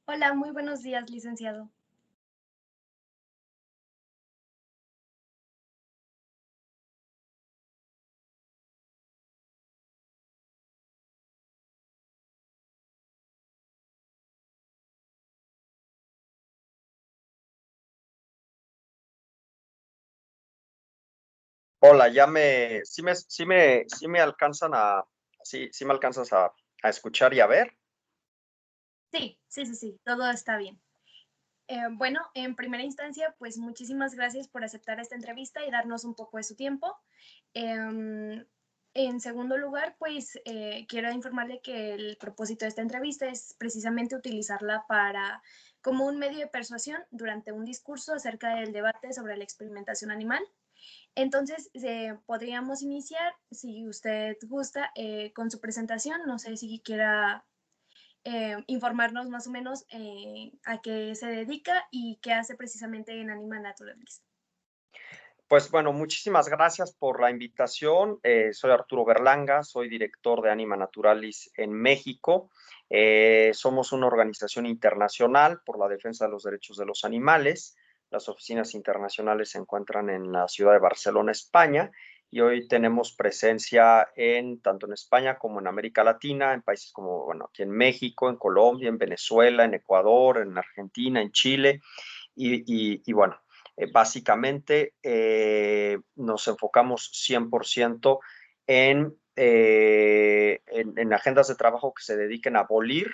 Hola, muy buenos días, licenciado. Hola, sí me alcanzan sí me alcanzas a escuchar y a ver. Sí, todo está bien. Bueno, en primera instancia, pues muchísimas gracias por aceptar esta entrevista y darnos un poco de su tiempo. Em, en segundo lugar, pues quiero informarle que el propósito de esta entrevista es precisamente utilizarla para como un medio de persuasión durante un discurso acerca del debate sobre la experimentación animal. Entonces, podríamos iniciar, si usted gusta, con su presentación. No sé si quiera informarnos más o menos a qué se dedica y qué hace precisamente en Anima Naturalis. Pues bueno, muchísimas gracias por la invitación. Soy Arturo Berlanga, soy director de Anima Naturalis en México. Somos una organización internacional por la defensa de los derechos de los animales. Las oficinas internacionales se encuentran en la ciudad de Barcelona, España, y hoy tenemos presencia tanto en España como en América Latina, en países como, bueno, aquí en México, en Colombia, en Venezuela, en Ecuador, en Argentina, en Chile. Y bueno, básicamente nos enfocamos 100% en agendas de trabajo que se dediquen a abolir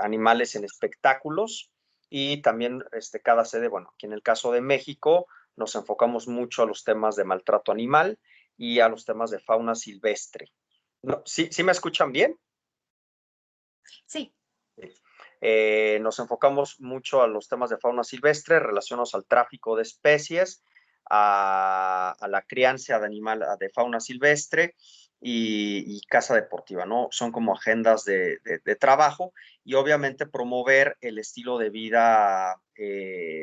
animales en espectáculos y también cada sede, bueno, aquí en el caso de México nos enfocamos mucho a los temas de maltrato animal y a los temas de fauna silvestre. No, ¿sí me escuchan bien? Sí, Nos enfocamos mucho a los temas de fauna silvestre relacionados al tráfico de especies, a la crianza de animal, de fauna silvestre y caza deportiva, ¿no? Son como agendas de trabajo y obviamente promover el estilo de vida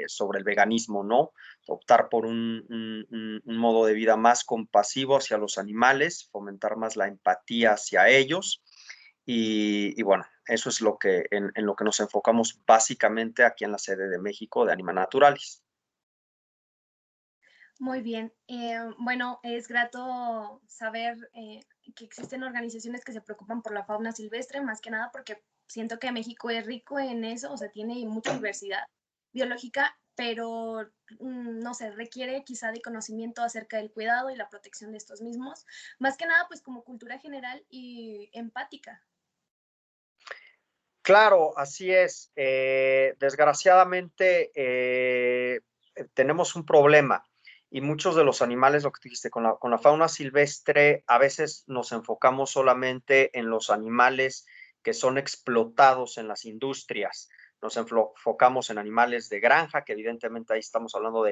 sobre el veganismo, ¿no? Optar por un modo de vida más compasivo hacia los animales, fomentar más la empatía hacia ellos y bueno, eso es en lo que nos enfocamos básicamente aquí en la sede de México de Anima Naturalis. muy bien. Bueno, es grato saber que existen organizaciones que se preocupan por la fauna silvestre, más que nada porque siento que México es rico en eso, o sea, tiene mucha diversidad biológica, pero no sé, requiere quizá de conocimiento acerca del cuidado y la protección de estos mismos, más que nada pues como cultura general y empática. Claro, así es. Desgraciadamente tenemos un problema y muchos de los animales, lo que dijiste, con la fauna silvestre, a veces nos enfocamos solamente en los animales que son explotados en las industrias. Nos enfocamos en animales de granja, que evidentemente ahí estamos hablando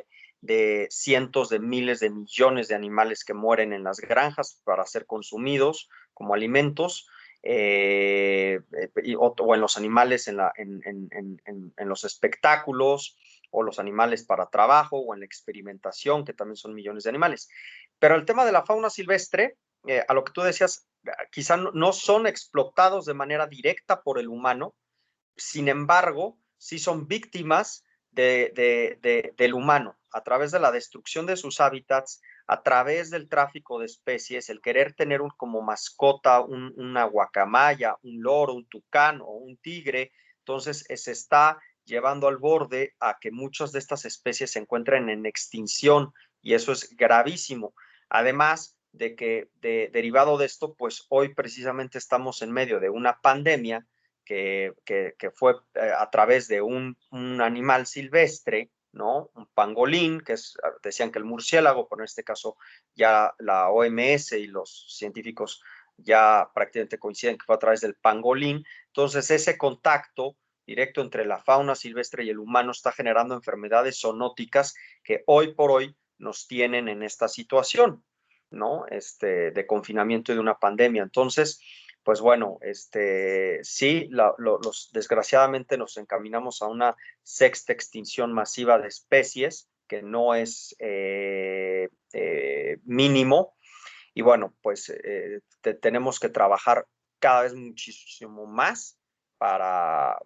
de cientos de miles de millones de animales que mueren en las granjas para ser consumidos como alimentos o en los animales en los espectáculos, o los animales para trabajo, o en la experimentación, que también son millones de animales. Pero el tema de la fauna silvestre, a lo que tú decías, quizá no son explotados de manera directa por el humano, sin embargo, sí son víctimas del humano a través de la destrucción de sus hábitats, a través del tráfico de especies, el querer tener como mascota una guacamaya, un loro, un tucán o un tigre. Entonces se está llevando al borde a que muchas de estas especies se encuentren en extinción y eso es gravísimo. Además de que derivado de esto, pues hoy precisamente estamos en medio de una pandemia que fue a través de un animal silvestre, ¿no? Un pangolín, decían que el murciélago, pero en este caso ya la OMS y los científicos ya prácticamente coinciden que fue a través del pangolín. Entonces, ese contacto directo entre la fauna silvestre y el humano está generando enfermedades zoonóticas que hoy por hoy nos tienen en esta situación, ¿no? De confinamiento y de una pandemia. Entonces, pues bueno, sí, desgraciadamente nos encaminamos a una sexta extinción masiva de especies, que no es mínimo, y bueno, pues tenemos que trabajar cada vez muchísimo más para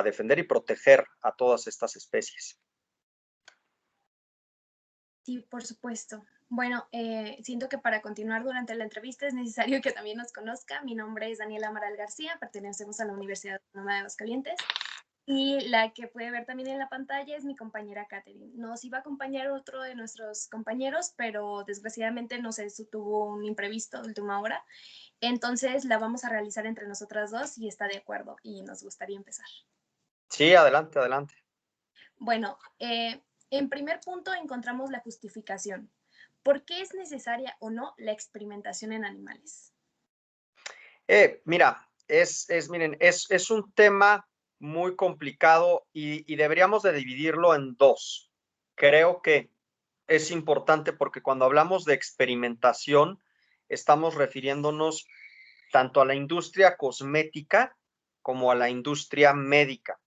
defender y proteger a todas estas especies. Sí, por supuesto. Bueno, siento que para continuar durante la entrevista es necesario que también nos conozca. Mi nombre es Daniela Amaral García, pertenecemos a la Universidad Autónoma de Aguascalientes. Y la que puede ver también en la pantalla es mi compañera Katherine. Nos iba a acompañar otro de nuestros compañeros, pero desgraciadamente no sé, tuvo un imprevisto de última hora. Entonces la vamos a realizar entre nosotras dos y está de acuerdo y nos gustaría empezar. Sí, adelante, adelante. Bueno, en primer punto encontramos la justificación. ¿Por qué es necesaria o no la experimentación en animales? Mira, miren, es un tema muy complicado y deberíamos de dividirlo en dos. Creo que es importante porque cuando hablamos de experimentación, estamos refiriéndonos tanto a la industria cosmética como a la industria médica,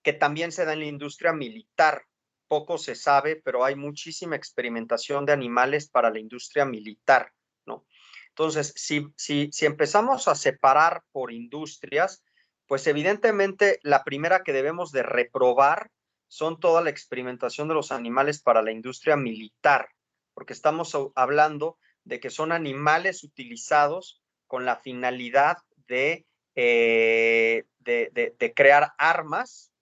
que también se da en la industria militar. Poco se sabe, pero hay muchísima experimentación de animales para la industria militar, ¿no? Entonces, si empezamos a separar por industrias, pues evidentemente la primera que debemos de reprobar son toda la experimentación de los animales para la industria militar, porque estamos hablando de que son animales utilizados con la finalidad de crear armas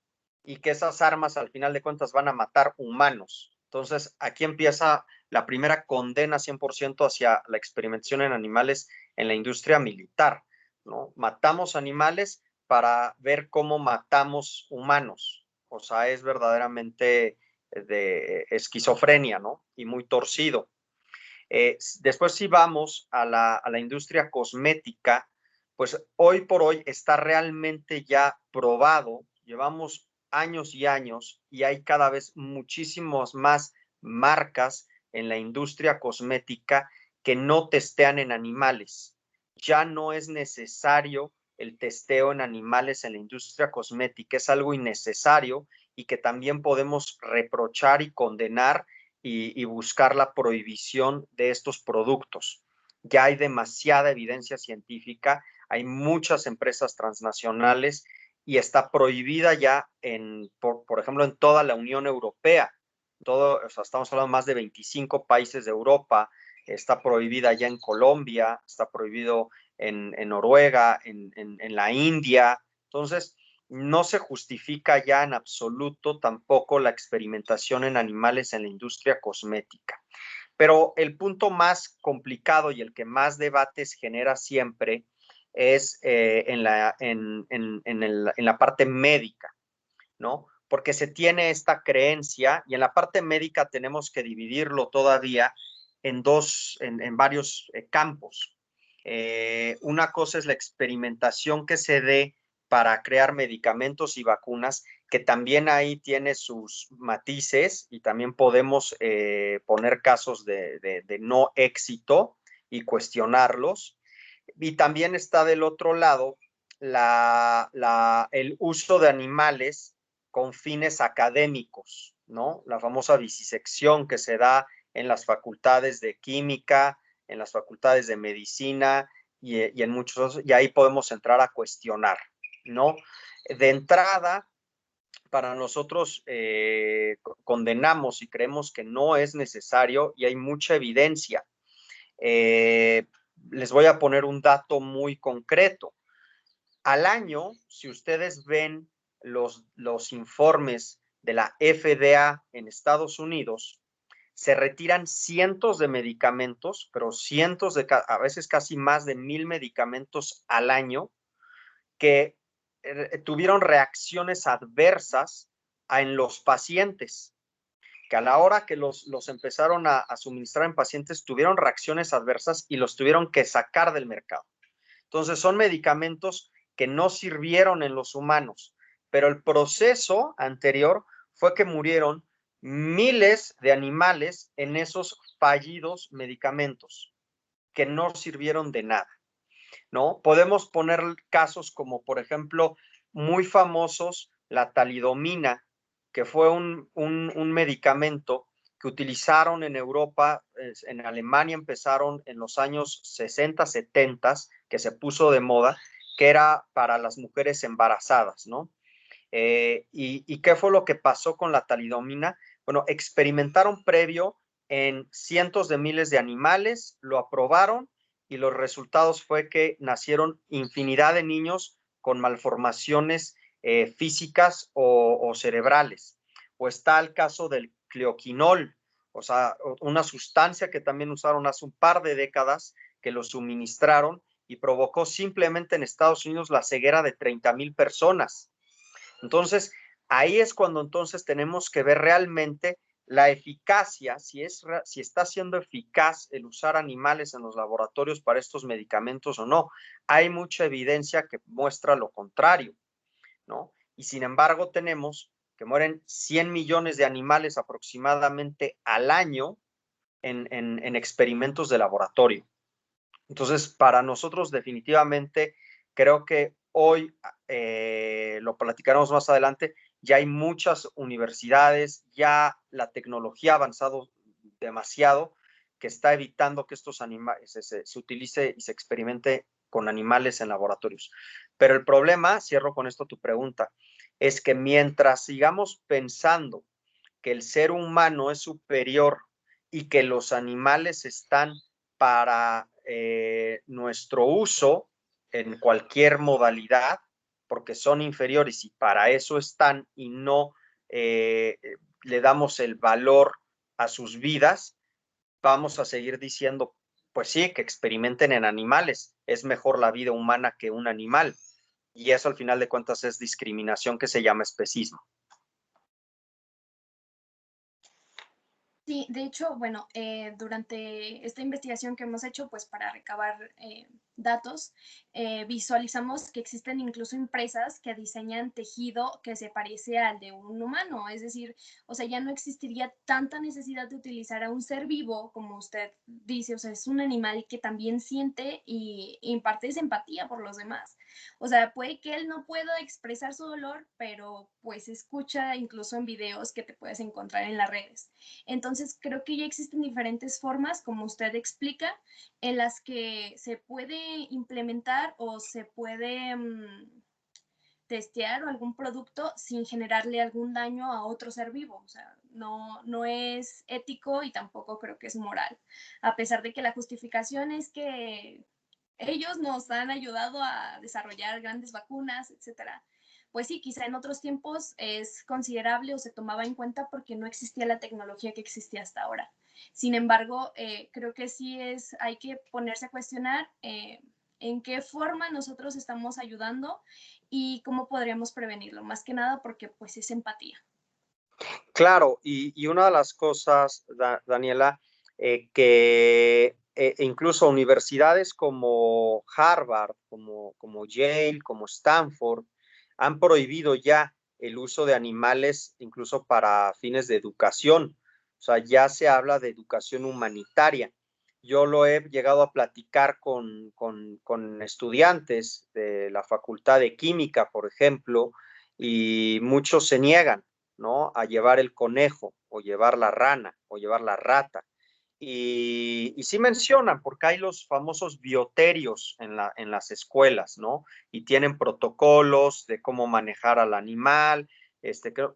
y que esas armas al final de cuentas van a matar humanos. Entonces, aquí empieza la primera condena 100% hacia la experimentación en animales en la industria militar, ¿no? Matamos animales para ver cómo matamos humanos. O sea, es verdaderamente de esquizofrenia, ¿no? Y muy torcido. Después, si vamos a la industria cosmética, pues hoy por hoy está realmente ya probado. Llevamos años y años y hay cada vez muchísimas más marcas en la industria cosmética que no testean en animales. Ya no es necesario el testeo en animales en la industria cosmética, es algo innecesario y que también podemos reprochar y condenar y buscar la prohibición de estos productos. Ya hay demasiada evidencia científica, hay muchas empresas transnacionales y está prohibida ya, por ejemplo, en toda la Unión Europea. O sea, estamos hablando de más de 25 países de Europa, está prohibida ya en Colombia, está prohibido en Noruega, en la India. Entonces, no se justifica ya en absoluto tampoco la experimentación en animales en la industria cosmética. Pero el punto más complicado y el que más debates genera siempre es en la parte médica, ¿no? Porque se tiene esta creencia y en la parte médica tenemos que dividirlo todavía en varios campos. Una cosa es la experimentación que se dé para crear medicamentos y vacunas, que también ahí tiene sus matices y también podemos poner casos de no éxito y cuestionarlos. Y también está del otro lado el uso de animales con fines académicos, ¿no? La famosa vivisección que se da en las facultades de química, en las facultades de medicina y en muchos, y ahí podemos entrar a cuestionar, ¿no? De entrada, para nosotros condenamos y creemos que no es necesario y hay mucha evidencia. Les voy a poner un dato muy concreto. Al año, si ustedes ven los informes de la FDA en Estados Unidos, se retiran cientos de medicamentos, pero a veces casi más de 1,000 medicamentos al año que tuvieron reacciones adversas en los pacientes, que a la hora que los empezaron a suministrar en pacientes tuvieron reacciones adversas y los tuvieron que sacar del mercado. Entonces son medicamentos que no sirvieron en los humanos, pero el proceso anterior fue que murieron miles de animales en esos fallidos medicamentos que no sirvieron de nada, ¿no? Podemos poner casos como, por ejemplo, muy famosos, la talidomina, que fue un medicamento que utilizaron en Europa, en Alemania empezaron en los años 60, 70, que se puso de moda, que era para las mujeres embarazadas, ¿no? ¿Y qué fue lo que pasó con la talidomina? Bueno, experimentaron previo en cientos de miles de animales, lo aprobaron y los resultados fue que nacieron infinidad de niños con malformaciones físicas o cerebrales. O está el caso del cleoquinol, o sea, una sustancia que también usaron hace un par de décadas, que lo suministraron y provocó simplemente en Estados Unidos la ceguera de 30,000 personas. Entonces, ahí es cuando entonces tenemos que ver realmente la eficacia, si está siendo eficaz el usar animales en los laboratorios para estos medicamentos o no. Hay mucha evidencia que muestra lo contrario, ¿no? Y sin embargo tenemos que mueren 100 millones de animales aproximadamente al año en experimentos de laboratorio. Entonces, para nosotros definitivamente, creo que hoy, lo platicaremos más adelante, ya hay muchas universidades, ya la tecnología ha avanzado demasiado, que está evitando que estos animales se utilice y se experimente con animales en laboratorios. Pero el problema, cierro con esto tu pregunta, es que mientras sigamos pensando que el ser humano es superior y que los animales están para nuestro uso en cualquier modalidad, porque son inferiores y para eso están y no le damos el valor a sus vidas, vamos a seguir diciendo, pues sí, que experimenten en animales, es mejor la vida humana que un animal. Y eso al final de cuentas es discriminación que se llama especismo. Sí, de hecho, bueno, durante esta investigación que hemos hecho, pues para recabar datos, visualizamos que existen incluso empresas que diseñan tejido que se parece al de un humano, es decir, o sea, ya no existiría tanta necesidad de utilizar a un ser vivo, como usted dice, o sea, es un animal que también siente y imparte esa empatía por los demás. O sea, puede que él no pueda expresar su dolor, pero pues escucha incluso en videos que te puedes encontrar en las redes. Entonces, creo que ya existen diferentes formas, como usted explica, en las que se puede implementar o se puede testear algún producto sin generarle algún daño a otro ser vivo. O sea, no es ético y tampoco creo que es moral. A pesar de que la justificación es que ellos nos han ayudado a desarrollar grandes vacunas, etcétera. Pues sí, quizá en otros tiempos es considerable o se tomaba en cuenta porque no existía la tecnología que existía hasta ahora. Sin embargo, creo que sí hay que ponerse a cuestionar en qué forma nosotros estamos ayudando y cómo podríamos prevenirlo. Más que nada porque pues es empatía. Claro, y una de las cosas, Daniela, que incluso universidades como Harvard, como Yale, como Stanford, han prohibido ya el uso de animales incluso para fines de educación. O sea, ya se habla de educación humanitaria. Yo lo he llegado a platicar con estudiantes de la Facultad de Química, por ejemplo, y muchos se niegan, ¿no? A llevar el conejo o llevar la rana o llevar la rata. Y sí mencionan, porque hay los famosos bioterios en las escuelas, ¿no? Y tienen protocolos de cómo manejar al animal,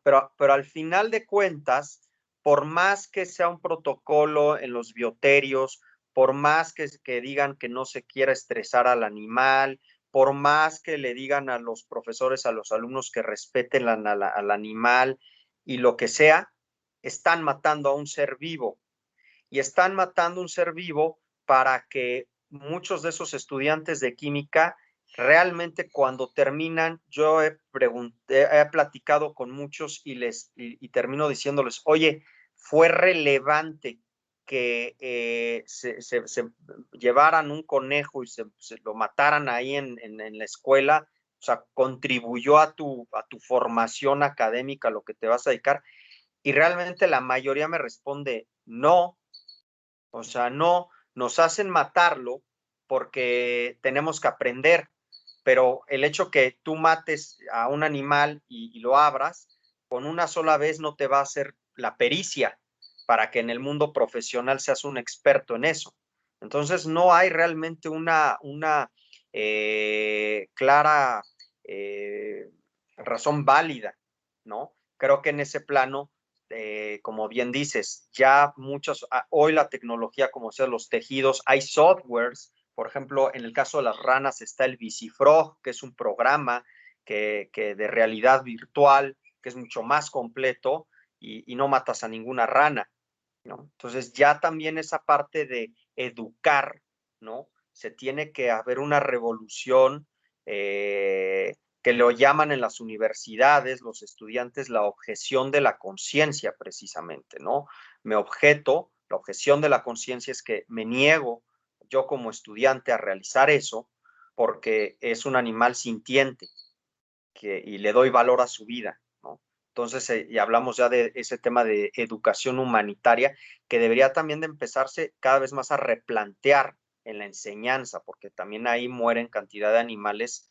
pero al final de cuentas, por más que sea un protocolo en los bioterios, por más que digan que no se quiera estresar al animal, por más que le digan a los profesores, a los alumnos que respeten al animal y lo que sea, están matando a un ser vivo y están matando un ser vivo para que muchos de esos estudiantes de química realmente cuando terminan, yo he platicado con muchos y termino diciéndoles, oye, fue relevante que se llevaran un conejo y se lo mataran ahí en la escuela, o sea, contribuyó a tu formación académica, lo que te vas a dedicar, y realmente la mayoría me responde, no, o sea, no, nos hacen matarlo porque tenemos que aprender, pero el hecho que tú mates a un animal y lo abras, con una sola vez no te va a hacer la pericia para que en el mundo profesional seas un experto en eso. Entonces, no hay realmente una clara razón válida, ¿no? Creo que en ese plano, como bien dices, ya muchos, hoy la tecnología, como sea, los tejidos, hay softwares, por ejemplo, en el caso de las ranas está el Visifrog, que es un programa que de realidad virtual, que es mucho más completo y no matas a ninguna rana, ¿no? Entonces ya también esa parte de educar, ¿no? Se tiene que haber una revolución que lo llaman en las universidades, los estudiantes, la objeción de la conciencia, precisamente, ¿no? Me objeto, la objeción de la conciencia es que me niego yo como estudiante a realizar eso porque es un animal sintiente y le doy valor a su vida, ¿no? Entonces, y hablamos ya de ese tema de educación humanitaria que debería también de empezarse cada vez más a replantear en la enseñanza, porque también ahí mueren cantidad de animales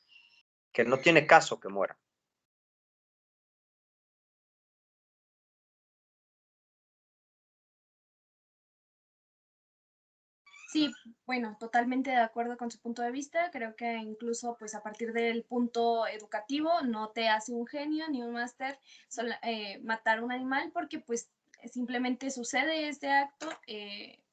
que no tiene caso que mueran. Sí, bueno, totalmente de acuerdo con su punto de vista. Creo que incluso pues a partir del punto educativo no te hace un genio ni un máster matar un animal porque pues simplemente sucede este acto,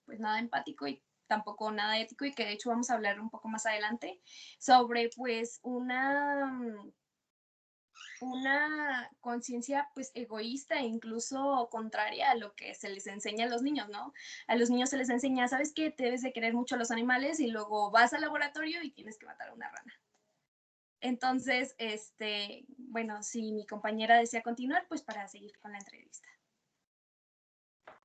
pues nada empático y tampoco nada ético y que de hecho vamos a hablar un poco más adelante sobre pues una conciencia pues egoísta e incluso contraria a lo que se les enseña a los niños, ¿no? A los niños se les enseña, ¿sabes qué? Te debes de querer mucho a los animales y luego vas al laboratorio y tienes que matar a una rana. Entonces, bueno, si mi compañera desea continuar, pues para seguir con la entrevista.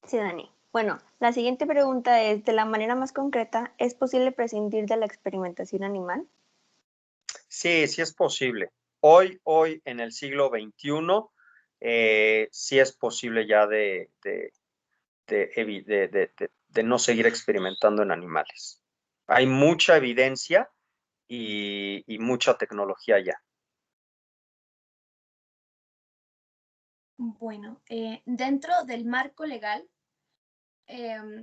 Sí, Dani. Bueno, la siguiente pregunta es, de la manera más concreta, ¿es posible prescindir de la experimentación animal? Sí, sí es posible. Hoy en el siglo XXI, sí es posible ya de no seguir experimentando en animales. Hay mucha evidencia y mucha tecnología ya. Bueno, dentro del marco legal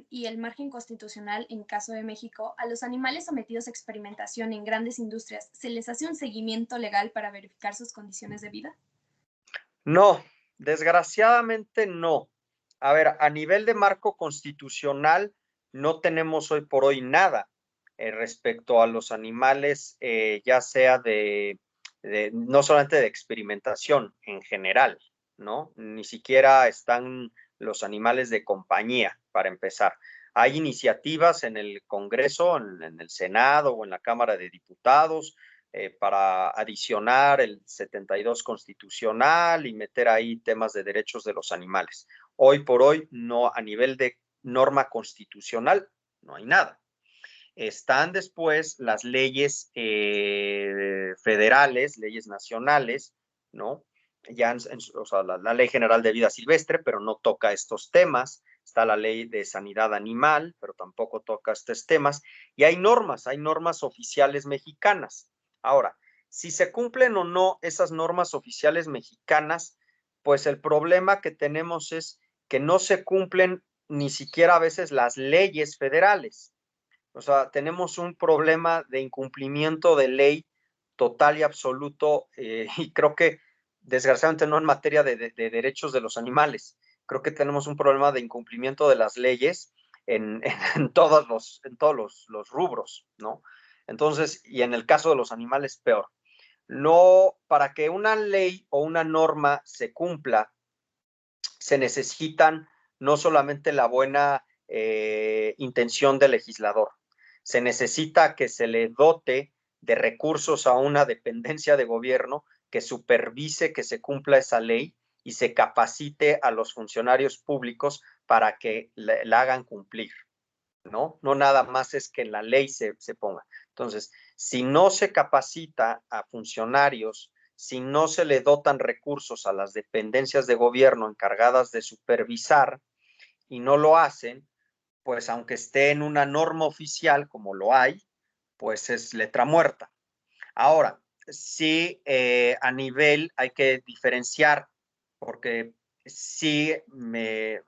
y el margen constitucional en caso de México, a los animales sometidos a experimentación en grandes industrias, ¿se les hace un seguimiento legal para verificar sus condiciones de vida? No, desgraciadamente no. A ver, a nivel de marco constitucional, no tenemos hoy por hoy nada respecto a los animales, ya sea no solamente de experimentación en general, ¿no? Ni siquiera están los animales de compañía, para empezar. Hay iniciativas en el Congreso, en el Senado o en la Cámara de Diputados para adicionar el 72 constitucional y meter ahí temas de derechos de los animales. Hoy por hoy, no, a nivel de norma constitucional, no hay nada. Están después las leyes federales, leyes nacionales, ¿no? Ya, o sea, la Ley General de Vida Silvestre, pero no toca estos temas. Está la Ley de Sanidad Animal, pero tampoco toca estos temas. Y hay normas oficiales mexicanas. Ahora, si se cumplen o no esas normas oficiales mexicanas, pues el problema que tenemos es que no se cumplen ni siquiera a veces las leyes federales. O sea, tenemos un problema de incumplimiento de ley total y absoluto, y creo que desgraciadamente no en materia de derechos de los animales. Creo que tenemos un problema de incumplimiento de las leyes en todos los rubros, ¿no? Entonces, y en el caso de los animales, peor. No, para que una ley o una norma se cumpla, se necesitan no solamente la buena intención del legislador, se necesita que se le dote de recursos a una dependencia de gobierno que supervise que se cumpla esa ley y se capacite a los funcionarios públicos para que la hagan cumplir, ¿no? No nada más es que en la ley se ponga. Entonces, si no se capacita a funcionarios, si no se le dotan recursos a las dependencias de gobierno encargadas de supervisar y no lo hacen, pues aunque esté en una norma oficial como lo hay, pues es letra muerta. Ahora, sí, a nivel hay que diferenciar, porque sí me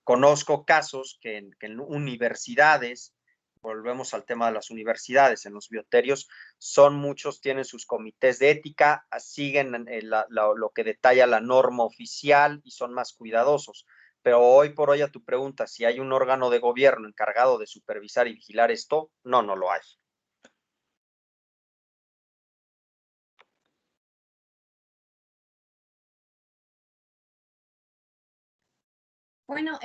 conozco casos que en universidades volvemos al tema de las universidades. En los bioterios son muchos, tienen sus comités de ética, siguen lo que detalla la norma oficial y son más cuidadosos. Pero hoy por hoy a tu pregunta, si hay un órgano de gobierno encargado de supervisar y vigilar esto, no lo hay. Bueno,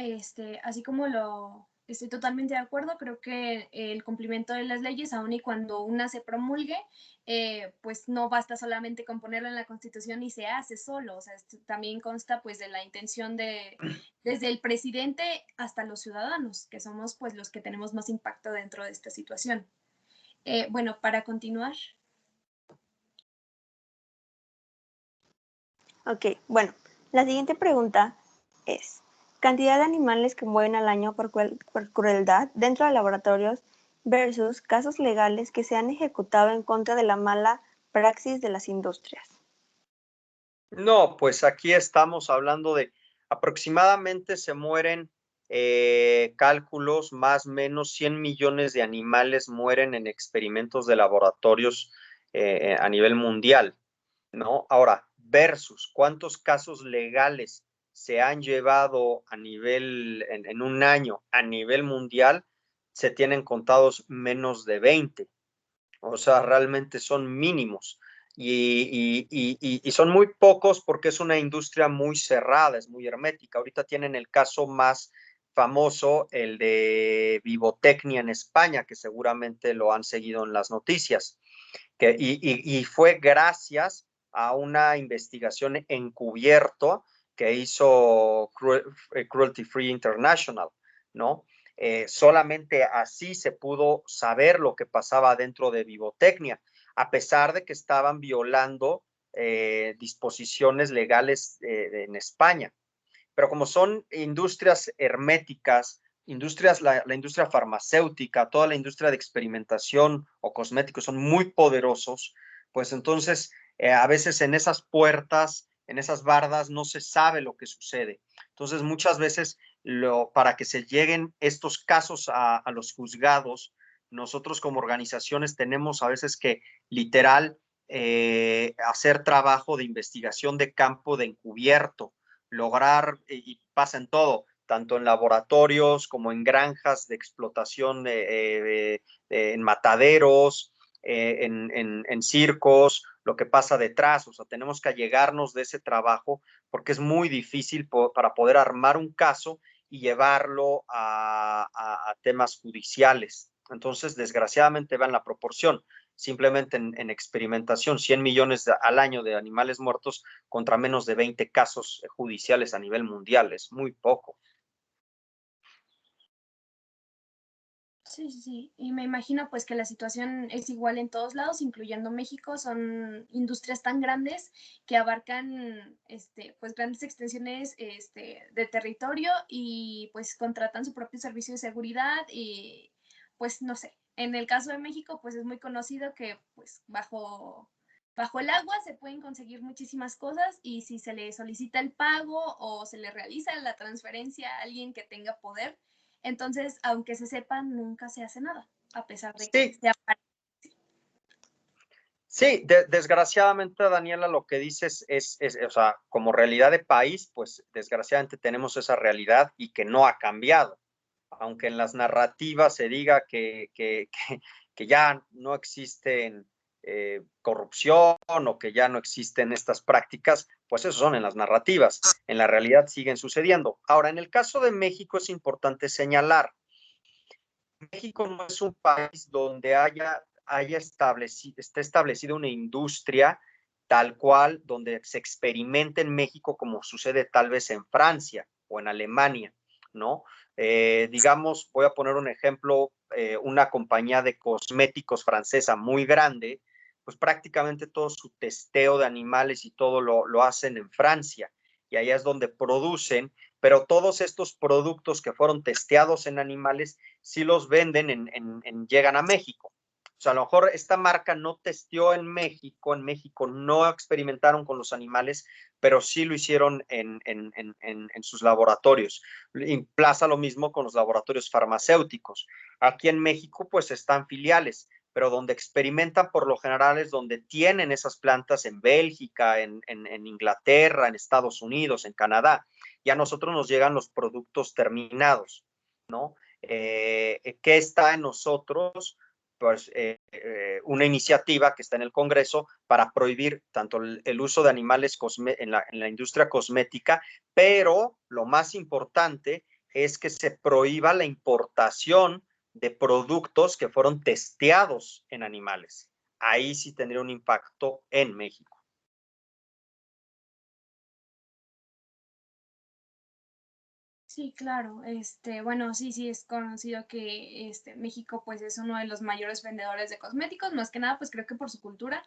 así como lo estoy totalmente de acuerdo, creo que el cumplimiento de las leyes, aun y cuando una se promulgue, pues no basta solamente con ponerlo en la Constitución y se hace solo, o sea, también consta pues de la intención desde el presidente hasta los ciudadanos, que somos pues los que tenemos más impacto dentro de esta situación. Bueno, para continuar. Ok, bueno, la siguiente pregunta es, cantidad de animales que mueren al año por crueldad dentro de laboratorios versus casos legales que se han ejecutado en contra de la mala praxis de las industrias. No, pues aquí estamos hablando de aproximadamente se mueren cálculos más o menos 100 millones de animales mueren en experimentos de laboratorios a nivel mundial, ¿no? Ahora, versus cuántos casos legales se han llevado a nivel, en un año a nivel mundial, se tienen contados menos de 20. O sea, realmente son mínimos y son muy pocos porque es una industria muy cerrada, es muy hermética. Ahorita tienen el caso más famoso, el de Vivotecnia en España, que seguramente lo han seguido en las noticias, y fue gracias a una investigación encubierto que hizo Cruelty Free International, ¿no? Solamente así se pudo saber lo que pasaba dentro de Vivotecnia, a pesar de que estaban violando disposiciones legales en España. Pero como son industrias herméticas, la industria farmacéutica, toda la industria de experimentación o cosméticos son muy poderosos, pues entonces a veces en esas puertas, en esas bardas, no se sabe lo que sucede. Entonces muchas veces para que se lleguen estos casos a los juzgados, nosotros como organizaciones tenemos a veces que literal hacer trabajo de investigación de campo de encubierto, lograr, y pasa en todo, tanto en laboratorios como en granjas de explotación, en mataderos, en circos, lo que pasa detrás. O sea, tenemos que allegarnos de ese trabajo porque es muy difícil para poder armar un caso y llevarlo a temas judiciales. Entonces, desgraciadamente, vean la proporción. Simplemente en experimentación, 100 millones al año de animales muertos contra menos de 20 casos judiciales a nivel mundial. Es muy poco. Sí, sí, sí. Y me imagino pues que la situación es igual en todos lados, incluyendo México. Son industrias tan grandes que abarcan pues grandes extensiones de territorio y pues contratan su propio servicio de seguridad y pues no sé. En el caso de México pues es muy conocido que pues bajo el agua se pueden conseguir muchísimas cosas y si se le solicita el pago o se le realiza la transferencia a alguien que tenga poder, entonces, aunque se sepa, nunca se hace nada, a pesar de que Sí, sea. sí, desgraciadamente, Daniela, lo que dices o sea, como realidad de país, pues desgraciadamente tenemos esa realidad y que no ha cambiado. Aunque en las narrativas se diga que ya no existen corrupción o que ya no existen estas prácticas, pues eso son en las narrativas. En la realidad siguen sucediendo. Ahora, en el caso de México es importante señalar, México no es un país donde esté establecida una industria tal cual, donde se experimente en México como sucede tal vez en Francia o en Alemania, ¿no? Digamos, voy a poner un ejemplo, una compañía de cosméticos francesa muy grande, pues prácticamente todo su testeo de animales y todo lo hacen en Francia, y allá es donde producen, pero todos estos productos que fueron testeados en animales sí los venden, llegan a México. O sea, a lo mejor esta marca no testeó en México no experimentaron con los animales, pero sí lo hicieron en sus laboratorios. Y pasa lo mismo con los laboratorios farmacéuticos. Aquí en México, pues están filiales, pero donde experimentan por lo general es donde tienen esas plantas en Bélgica, en Inglaterra, en Estados Unidos, en Canadá. Y a nosotros nos llegan los productos terminados, ¿no? ¿Qué está en nosotros? Pues, una iniciativa que está en el Congreso para prohibir tanto el uso de animales en la industria cosmética, pero lo más importante es que se prohíba la importación de productos que fueron testeados en animales. Ahí sí tendría un impacto en México. Sí, claro. Bueno, sí es conocido que México pues es uno de los mayores vendedores de cosméticos, más que nada pues creo que por su cultura.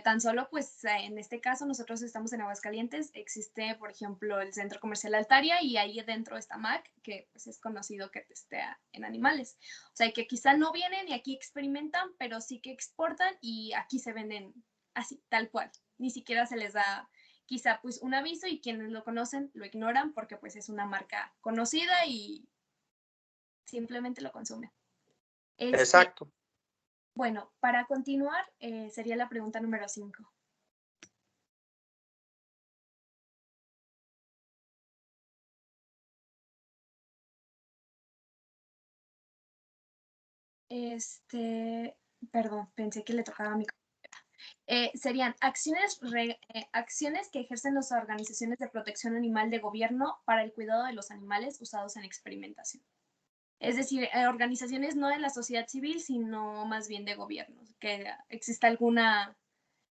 Tan solo pues en este caso nosotros estamos en Aguascalientes, existe por ejemplo el Centro Comercial Altaria y ahí dentro está MAC, que pues es conocido que testea en animales. O sea, que quizá no vienen y aquí experimentan, pero sí que exportan y aquí se venden así, tal cual. Ni siquiera se les da quizá pues un aviso y quienes lo conocen lo ignoran porque pues es una marca conocida y simplemente lo consumen. Exacto. Bueno, para continuar sería la pregunta número 5. Perdón, pensé que le tocaba a mi. Serían acciones que ejercen las organizaciones de protección animal de gobierno para el cuidado de los animales usados en experimentación. Es decir, organizaciones no de la sociedad civil, sino más bien de gobiernos, que exista alguna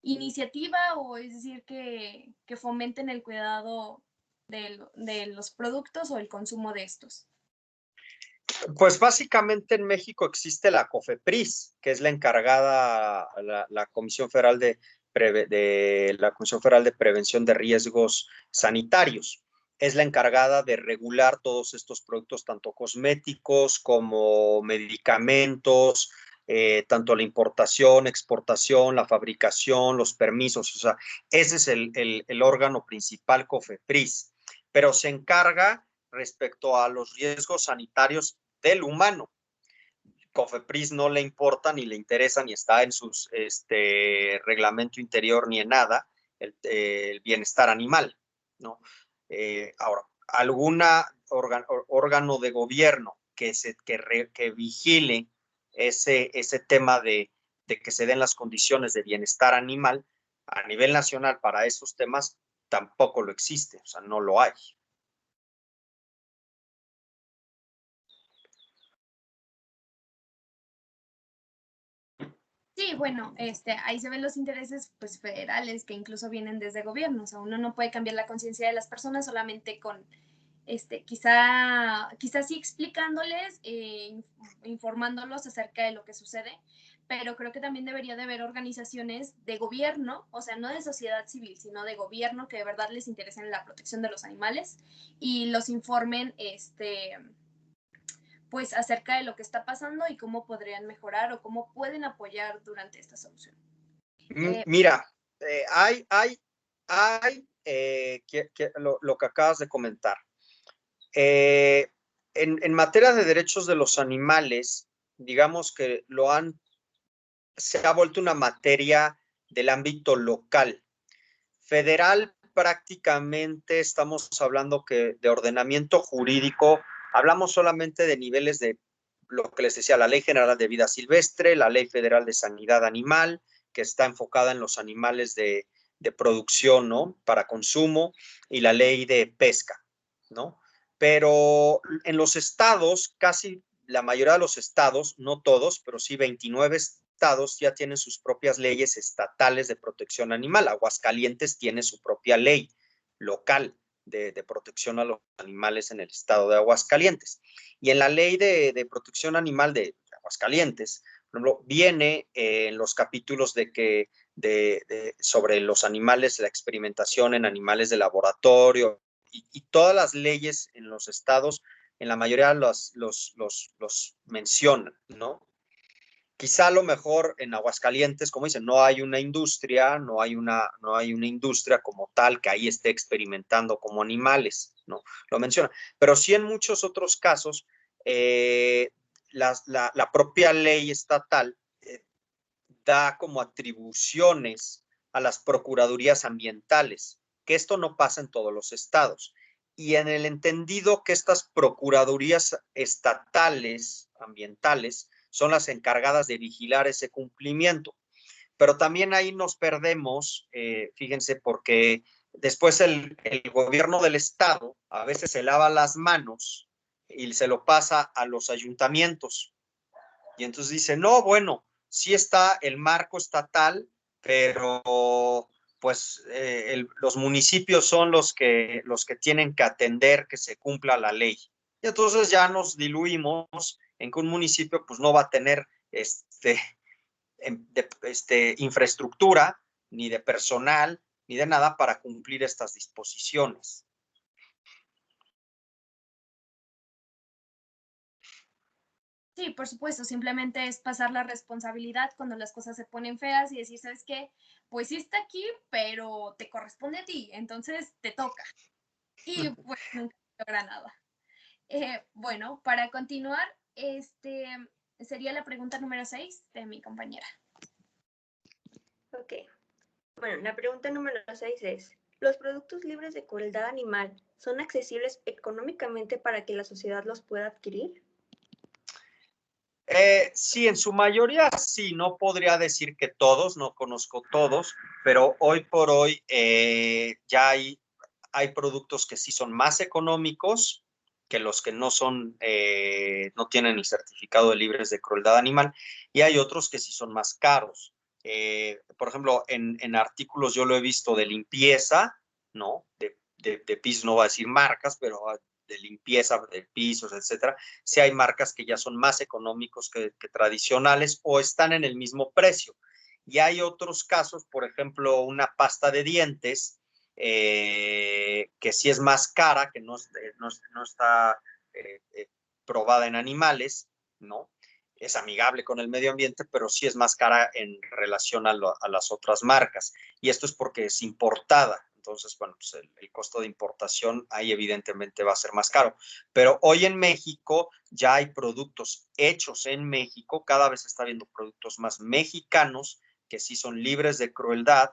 iniciativa o es decir, que fomenten el cuidado de los productos o el consumo de estos. Pues básicamente en México existe la COFEPRIS, que es la encargada, la Comisión Federal la Comisión Federal de Prevención de Riesgos Sanitarios. Es la encargada de regular todos estos productos, tanto cosméticos como medicamentos, tanto la importación, exportación, la fabricación, los permisos. O sea, ese es el órgano principal, COFEPRIS, pero se encarga respecto a los riesgos sanitarios del humano. COFEPRIS no le importa, ni le interesa, ni está en su reglamento interior, ni en nada, el bienestar animal, ¿no? Ahora, alguna órgano de gobierno que vigile ese tema de que se den las condiciones de bienestar animal a nivel nacional para esos temas, tampoco lo existe, o sea, no lo hay. Sí, bueno, ahí se ven los intereses pues federales que incluso vienen desde gobiernos. O sea, uno no puede cambiar la conciencia de las personas solamente con, quizá sí explicándoles, informándolos acerca de lo que sucede, pero creo que también debería de haber organizaciones de gobierno, o sea, no de sociedad civil, sino de gobierno que de verdad les interese en la protección de los animales y los informen, pues acerca de lo que está pasando y cómo podrían mejorar o cómo pueden apoyar durante esta solución. Mira, hay lo que acabas de comentar. En materia de derechos de los animales, digamos que se ha vuelto una materia del ámbito local. Federal, prácticamente estamos hablando que de ordenamiento jurídico, hablamos solamente de niveles de lo que les decía, la Ley General de Vida Silvestre, la Ley Federal de Sanidad Animal, que está enfocada en los animales de producción, ¿no? Para consumo, y la Ley de Pesca, ¿no? Pero en los estados, casi la mayoría de los estados, no todos, pero sí 29 estados ya tienen sus propias leyes estatales de protección animal. Aguascalientes tiene su propia ley local de protección a los animales en el estado de Aguascalientes. Y en la ley de protección animal de Aguascalientes, por ejemplo, viene en los capítulos sobre los animales, la experimentación en animales de laboratorio y todas las leyes en los estados, en la mayoría los mencionan, ¿no? Quizá a lo mejor en Aguascalientes, como dicen, no hay una industria, no hay una industria como tal que ahí esté experimentando como animales, ¿no? Lo menciona. Pero sí en muchos otros casos, la propia ley estatal da como atribuciones a las procuradurías ambientales, que esto no pasa en todos los estados. Y en el entendido que estas procuradurías estatales ambientales son las encargadas de vigilar ese cumplimiento. Pero también ahí nos perdemos, fíjense, porque después el gobierno del estado a veces se lava las manos y se lo pasa a los ayuntamientos. Y entonces dice, no, bueno, sí está el marco estatal, pero pues los municipios son los que tienen que atender que se cumpla la ley. Y entonces ya nos diluimos en que un municipio pues no va a tener infraestructura, ni de personal, ni de nada para cumplir estas disposiciones. Sí, por supuesto, simplemente es pasar la responsabilidad cuando las cosas se ponen feas y decir, ¿sabes qué? Pues sí está aquí, pero te corresponde a ti, entonces te toca. Y pues nunca se logra nada. Bueno, para continuar, sería la pregunta número 6 de mi compañera. Ok. Bueno, la pregunta número 6 es, ¿los productos libres de crueldad animal son accesibles económicamente para que la sociedad los pueda adquirir? Sí, en su mayoría sí, no podría decir que todos, no conozco todos, pero hoy por hoy ya hay productos que sí son más económicos que los que no son, no tienen el certificado de libres de crueldad animal, y hay otros que sí son más caros. Por ejemplo, en artículos yo lo he visto de limpieza, ¿no? De pisos, no voy a decir marcas, pero de limpieza de pisos, etcétera. Sí hay marcas que ya son más económicos que tradicionales o están en el mismo precio. Y hay otros casos, por ejemplo, una pasta de dientes que sí es más cara, que no está probada en animales, ¿no? Es amigable con el medio ambiente, pero sí es más cara en relación a las otras marcas. Y esto es porque es importada. Entonces, bueno, pues el costo de importación ahí evidentemente va a ser más caro. Pero hoy en México ya hay productos hechos en México, cada vez se está viendo productos más mexicanos que sí son libres de crueldad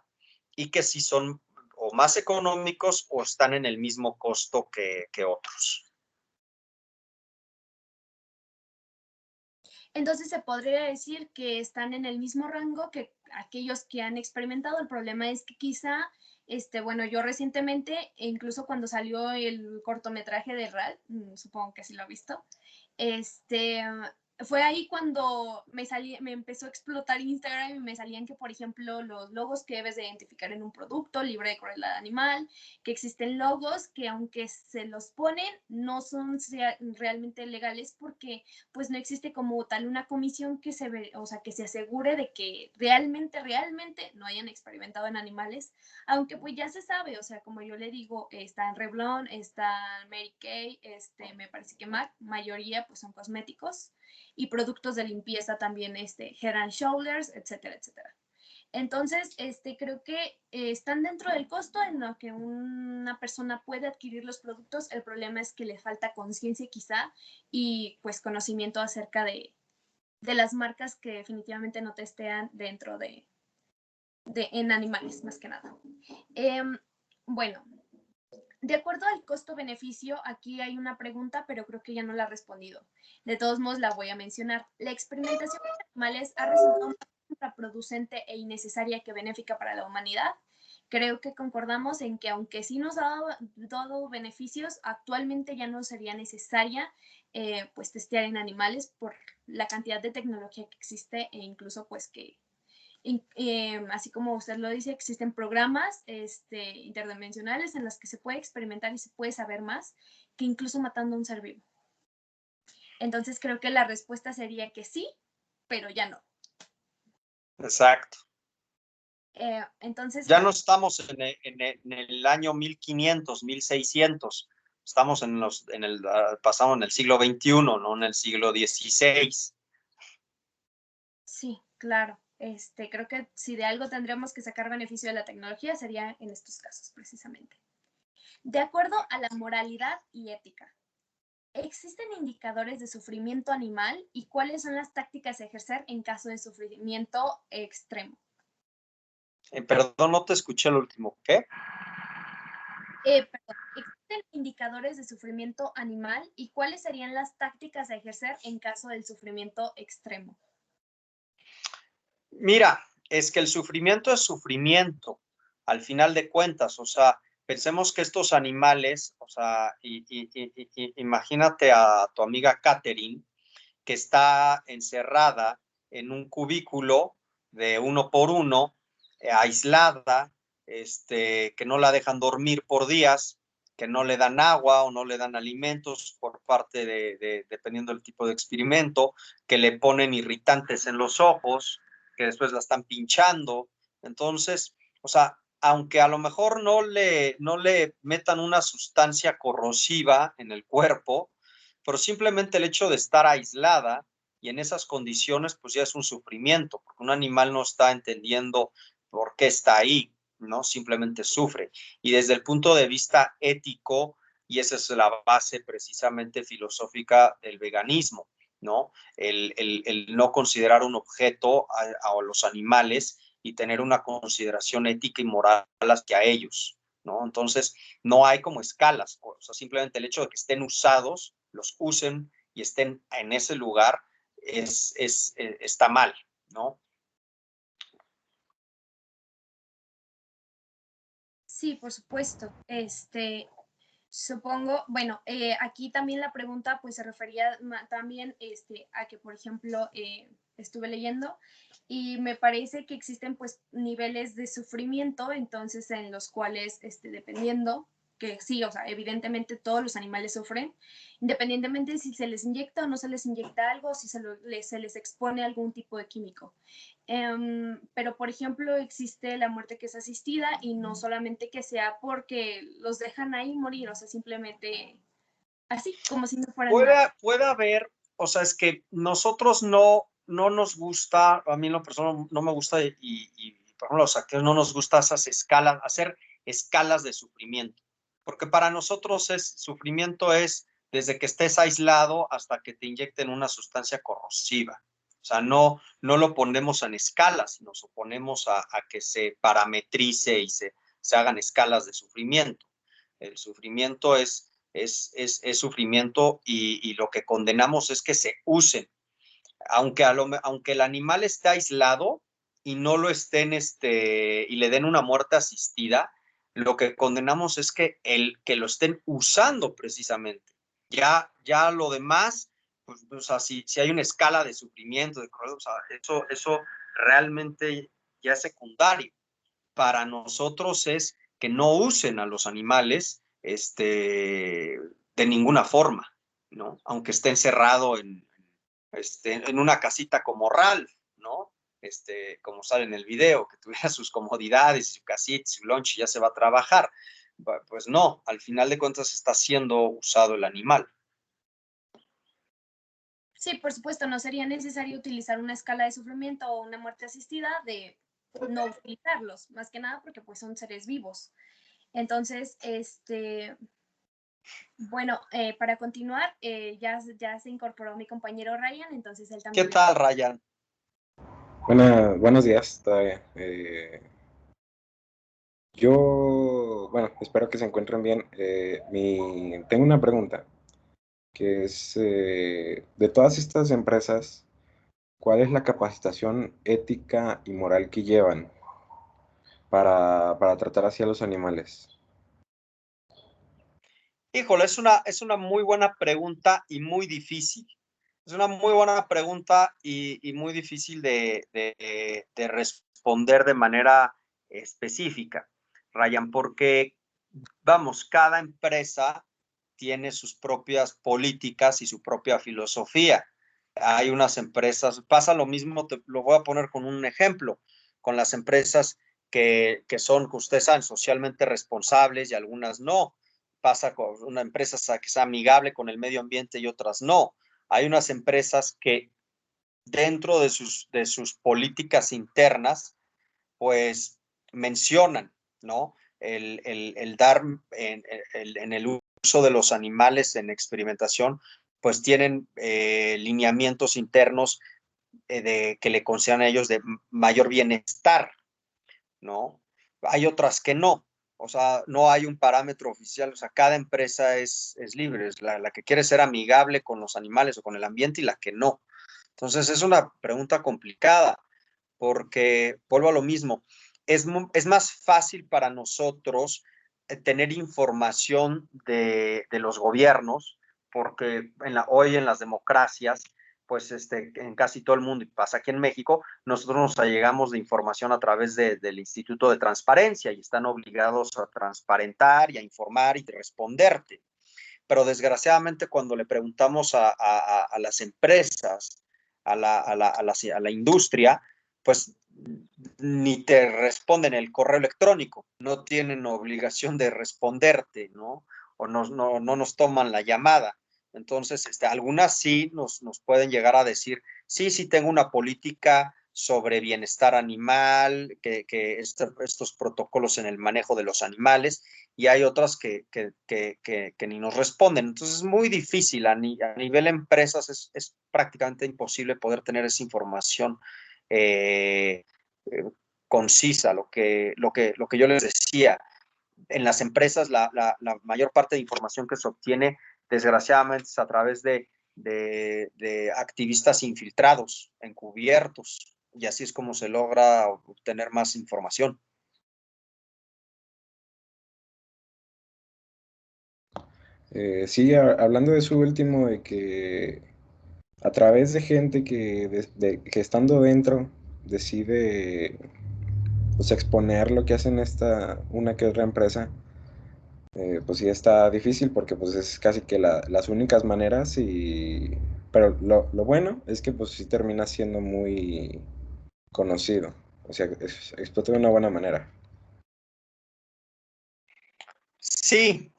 y que sí son o más económicos o están en el mismo costo que otros. Entonces se podría decir que están en el mismo rango que aquellos que han experimentado. El problema es que quizá, bueno, yo recientemente, incluso cuando salió el cortometraje de RAL, supongo que sí lo ha visto, fue ahí cuando me empezó a explotar Instagram y me salían que, por ejemplo, los logos que debes de identificar en un producto libre de crueldad animal, que existen logos que aunque se los ponen, no son realmente legales porque pues no existe como tal una comisión que que se asegure de que realmente no hayan experimentado en animales, aunque pues ya se sabe, o sea, como yo le digo, está en Revlon, está en Mary Kay, me parece que mayoría pues son cosméticos y productos de limpieza también, Head and Shoulders, etcétera, etcétera. Entonces, creo que están dentro del costo en lo que una persona puede adquirir los productos. El problema es que le falta conciencia quizá y pues conocimiento acerca de las marcas que definitivamente no testean dentro en animales, más que nada. Bueno, de acuerdo al costo-beneficio, aquí hay una pregunta, pero creo que ya no la ha respondido. De todos modos, la voy a mencionar. ¿La experimentación con animales ha resultado más contraproducente e innecesaria que benéfica para la humanidad? Creo que concordamos en que aunque sí nos ha dado beneficios, actualmente ya no sería necesaria pues testear en animales por la cantidad de tecnología que existe e incluso pues que así como usted lo dice, existen programas interdimensionales en los que se puede experimentar y se puede saber más que incluso matando a un ser vivo. Entonces creo que la respuesta sería que sí, pero ya no. Exacto. Entonces, Ya no estamos en el año 1500, 1600. Estamos pasamos en el siglo XXI, no en el siglo XVI. sí, Claro, creo que si de algo tendríamos que sacar beneficio de la tecnología sería en estos casos precisamente. De acuerdo a la moralidad y ética, ¿existen indicadores de sufrimiento animal y cuáles son las tácticas a ejercer en caso de sufrimiento extremo? Perdón, no te escuché el último. ¿Qué? Perdón, ¿existen indicadores de sufrimiento animal y cuáles serían las tácticas a ejercer en caso del sufrimiento extremo? Mira, es que el sufrimiento es sufrimiento, al final de cuentas. O sea, pensemos que estos animales, o sea, imagínate a tu amiga Catherine, que está encerrada en un cubículo de 1 por 1, aislada, que no la dejan dormir por días, que no le dan agua o no le dan alimentos por parte dependiendo del tipo de experimento, que le ponen irritantes en los ojos, que después la están pinchando. Entonces, o sea, aunque a lo mejor no le metan una sustancia corrosiva en el cuerpo, pero simplemente el hecho de estar aislada y en esas condiciones, pues ya es un sufrimiento, porque un animal no está entendiendo por qué está ahí, ¿no? Simplemente sufre. Y desde el punto de vista ético, y esa es la base precisamente filosófica del veganismo, ¿no? El no considerar un objeto a los animales y tener una consideración ética y moral hacia ellos, ¿no? Entonces, no hay como escalas, o sea, simplemente el hecho de que estén usados, los usen y estén en ese lugar, está mal, ¿no? Sí, por supuesto. Supongo, bueno, aquí también la pregunta pues se refería también a que, por ejemplo, estuve leyendo y me parece que existen pues niveles de sufrimiento, entonces en los cuales, dependiendo, que sí, o sea, evidentemente todos los animales sufren, independientemente si se les inyecta o no se les inyecta algo, si se les expone algún tipo de químico. Pero, por ejemplo, existe la muerte que es asistida y no solamente que sea porque los dejan ahí morir, o sea, simplemente así, como si no fueran nada. Puede haber, o sea, es que nosotros no nos gusta, a mí en lo personal no me gusta por ejemplo, los saqueos no nos gusta esas escalas, hacer escalas de sufrimiento, porque para nosotros sufrimiento es desde que estés aislado hasta que te inyecten una sustancia corrosiva. O sea, no lo ponemos en escalas, nos oponemos a que se parametrice y se hagan escalas de sufrimiento. El sufrimiento es sufrimiento y lo que condenamos es que se usen. Aunque el animal esté aislado y no lo estén, y le den una muerte asistida, lo que condenamos es que lo estén usando precisamente. Ya lo demás, pues, o sea, si hay una escala de sufrimiento, o sea, eso realmente ya es secundario. Para nosotros es que no usen a los animales de ninguna forma, ¿no? Aunque esté encerrado en una casita como Ralph, ¿no? Como sale en el video, que tuviera sus comodidades, su casita, su lunch y ya se va a trabajar. Pues no, al final de cuentas está siendo usado el animal. Sí, por supuesto, no sería necesario utilizar una escala de sufrimiento o una muerte asistida de no utilizarlos, más que nada porque pues son seres vivos. Entonces, bueno, para continuar, ya se incorporó mi compañero Ryan, entonces él ¿Qué también tal, Ryan? Buenos días todavía. Bueno, espero que se encuentren bien. Tengo una pregunta, que es, de todas estas empresas, ¿cuál es la capacitación ética y moral que llevan para tratar así a los animales? Híjole, es una muy buena pregunta y muy difícil. Es una muy buena pregunta y muy difícil de responder de manera específica, Ryan, porque, vamos, cada empresa tiene sus propias políticas y su propia filosofía. Hay unas empresas, pasa lo mismo, te lo voy a poner con un ejemplo, con las empresas que ustedes saben, socialmente responsables y algunas no. Pasa con una empresa que sea amigable con el medio ambiente y otras no. Hay unas empresas que dentro de sus políticas internas, pues mencionan, ¿no? El dar en el uso de los animales en experimentación, pues tienen lineamientos internos que le concedan a ellos de mayor bienestar, ¿no? Hay otras que no. O sea, no hay un parámetro oficial, o sea, cada empresa es libre, es la que quiere ser amigable con los animales o con el ambiente y la que no. Entonces, es una pregunta complicada, porque vuelvo a lo mismo, es más fácil para nosotros tener información de los gobiernos, porque hoy en las democracias, pues en casi todo el mundo, y pasa aquí en México, nosotros nos allegamos de información a través del Instituto de Transparencia y están obligados a transparentar y a informar y responderte. Pero desgraciadamente cuando le preguntamos a las empresas, a la industria, pues ni te responden el correo electrónico, no tienen obligación de responderte, ¿no? O no nos toman la llamada. Entonces, algunas sí nos pueden llegar a decir, sí tengo una política sobre bienestar animal, que estos protocolos en el manejo de los animales, y hay otras que ni nos responden. Entonces es muy difícil, a nivel empresas es prácticamente imposible poder tener esa información concisa, lo que yo les decía. En las empresas la mayor parte de información que se obtiene, desgraciadamente, es a través de activistas infiltrados, encubiertos, y así es como se logra obtener más información. Sí, hablando de su último, de que a través de gente que estando dentro decide, pues, exponer lo que hacen una que otra empresa, pues sí está difícil porque pues es casi que las únicas maneras, pero lo bueno es que pues sí termina siendo muy conocido, o sea, explota de una buena manera. Sí,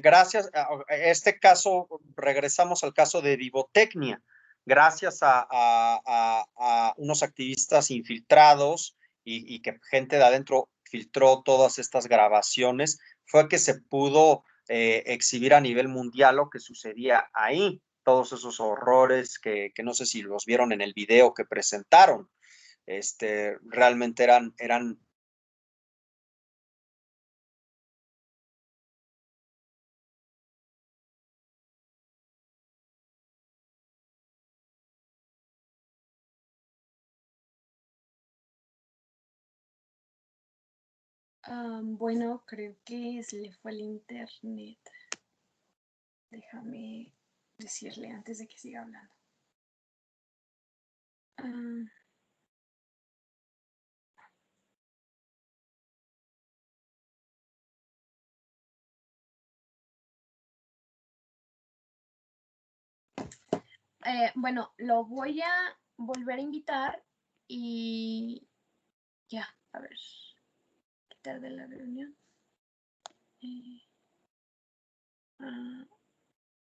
gracias a este caso, regresamos al caso de Vivotecnia. Gracias a unos activistas infiltrados y que gente de adentro filtró todas estas grabaciones, fue que se pudo exhibir a nivel mundial lo que sucedía ahí. Todos esos horrores que no sé si los vieron en el video que presentaron, realmente eran Bueno, creo que se le fue el internet. Déjame decirle antes de que siga hablando. Bueno, lo voy a volver a invitar y ya, a ver, quitar de la reunión.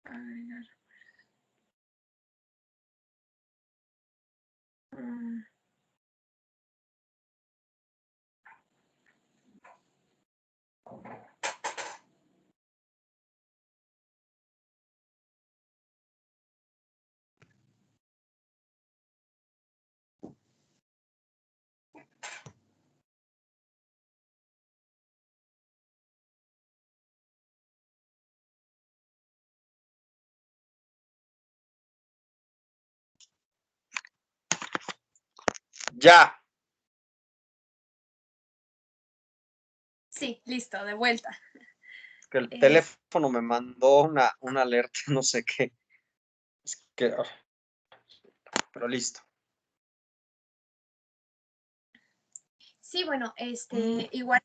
Agregar. ya. Sí, listo, de vuelta. Que el teléfono me mandó una alerta, no sé qué. Pero listo. Sí, bueno, igual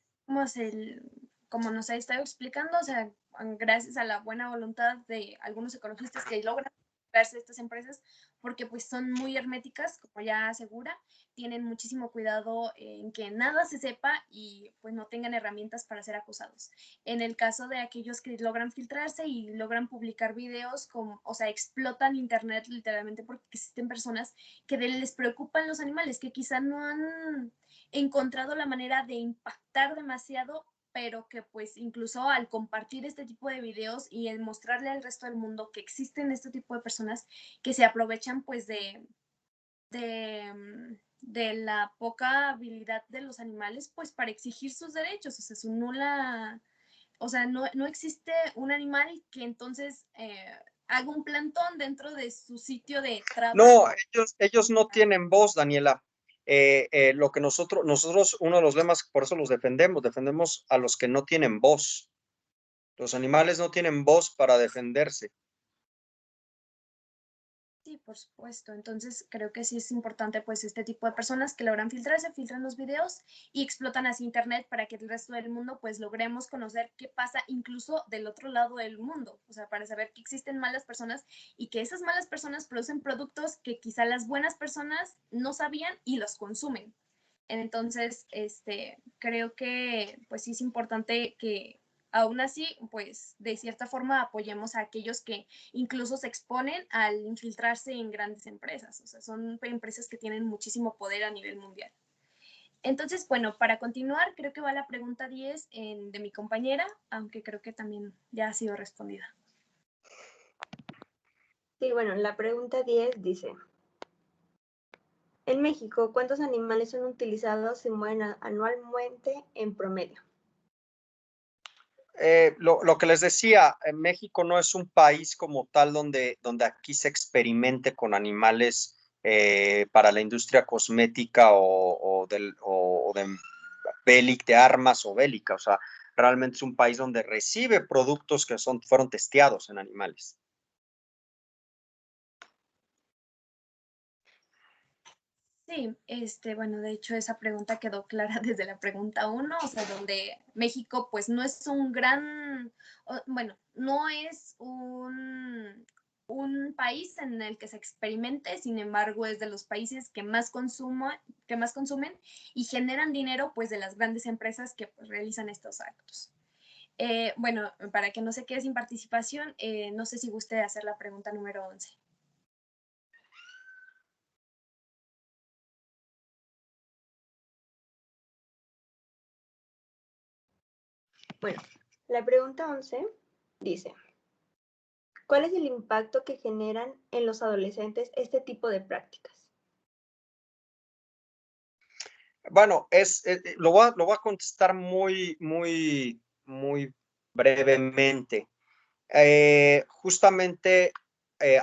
como nos ha estado explicando, o sea, gracias a la buena voluntad de algunos ecologistas que logran infiltrarse estas empresas, porque pues son muy herméticas, como ya asegura, tienen muchísimo cuidado en que nada se sepa y pues no tengan herramientas para ser acusados. En el caso de aquellos que logran filtrarse y logran publicar videos, o sea, explotan internet literalmente porque existen personas que les preocupan los animales, que quizá no han encontrado la manera de impactar demasiado, pero que pues incluso al compartir este tipo de videos y el mostrarle al resto del mundo que existen este tipo de personas que se aprovechan pues de la poca habilidad de los animales pues para exigir sus derechos, o sea, su nula, o sea, no existe un animal que entonces haga un plantón dentro de su sitio de trabajo. No, ellos no tienen voz, Daniela. Lo que nosotros, uno de los lemas, por eso los defendemos a los que no tienen voz. Los animales no tienen voz para defenderse. Sí, por supuesto. Entonces creo que sí es importante pues este tipo de personas que logran filtrarse, filtran los videos y explotan así internet para que el resto del mundo pues logremos conocer qué pasa incluso del otro lado del mundo. O sea, para saber que existen malas personas y que esas malas personas producen productos que quizá las buenas personas no sabían y los consumen. Entonces, creo que pues sí es importante que aún así, pues de cierta forma apoyemos a aquellos que incluso se exponen al infiltrarse en grandes empresas. O sea, son empresas que tienen muchísimo poder a nivel mundial. Entonces, bueno, para continuar, creo que va la pregunta 10 de mi compañera, aunque creo que también ya ha sido respondida. Sí, bueno, la pregunta 10 dice, en México, ¿cuántos animales son utilizados y mueren anualmente en promedio? Lo que les decía, México no es un país como tal donde aquí se experimente con animales para la industria cosmética o de armas o bélica. O sea, realmente es un país donde recibe productos que fueron testeados en animales. Sí, bueno, de hecho esa pregunta quedó clara desde la pregunta 1, o sea, donde México pues no es un gran, bueno, no es un país en el que se experimente, sin embargo es de los países que más consumen y generan dinero pues de las grandes empresas que pues, realizan estos actos. Bueno, para que no se quede sin participación, no sé si guste hacer la pregunta número 11. Bueno, la pregunta 11 dice, ¿cuál es el impacto que generan en los adolescentes este tipo de prácticas? Bueno, lo voy a contestar muy brevemente. Justamente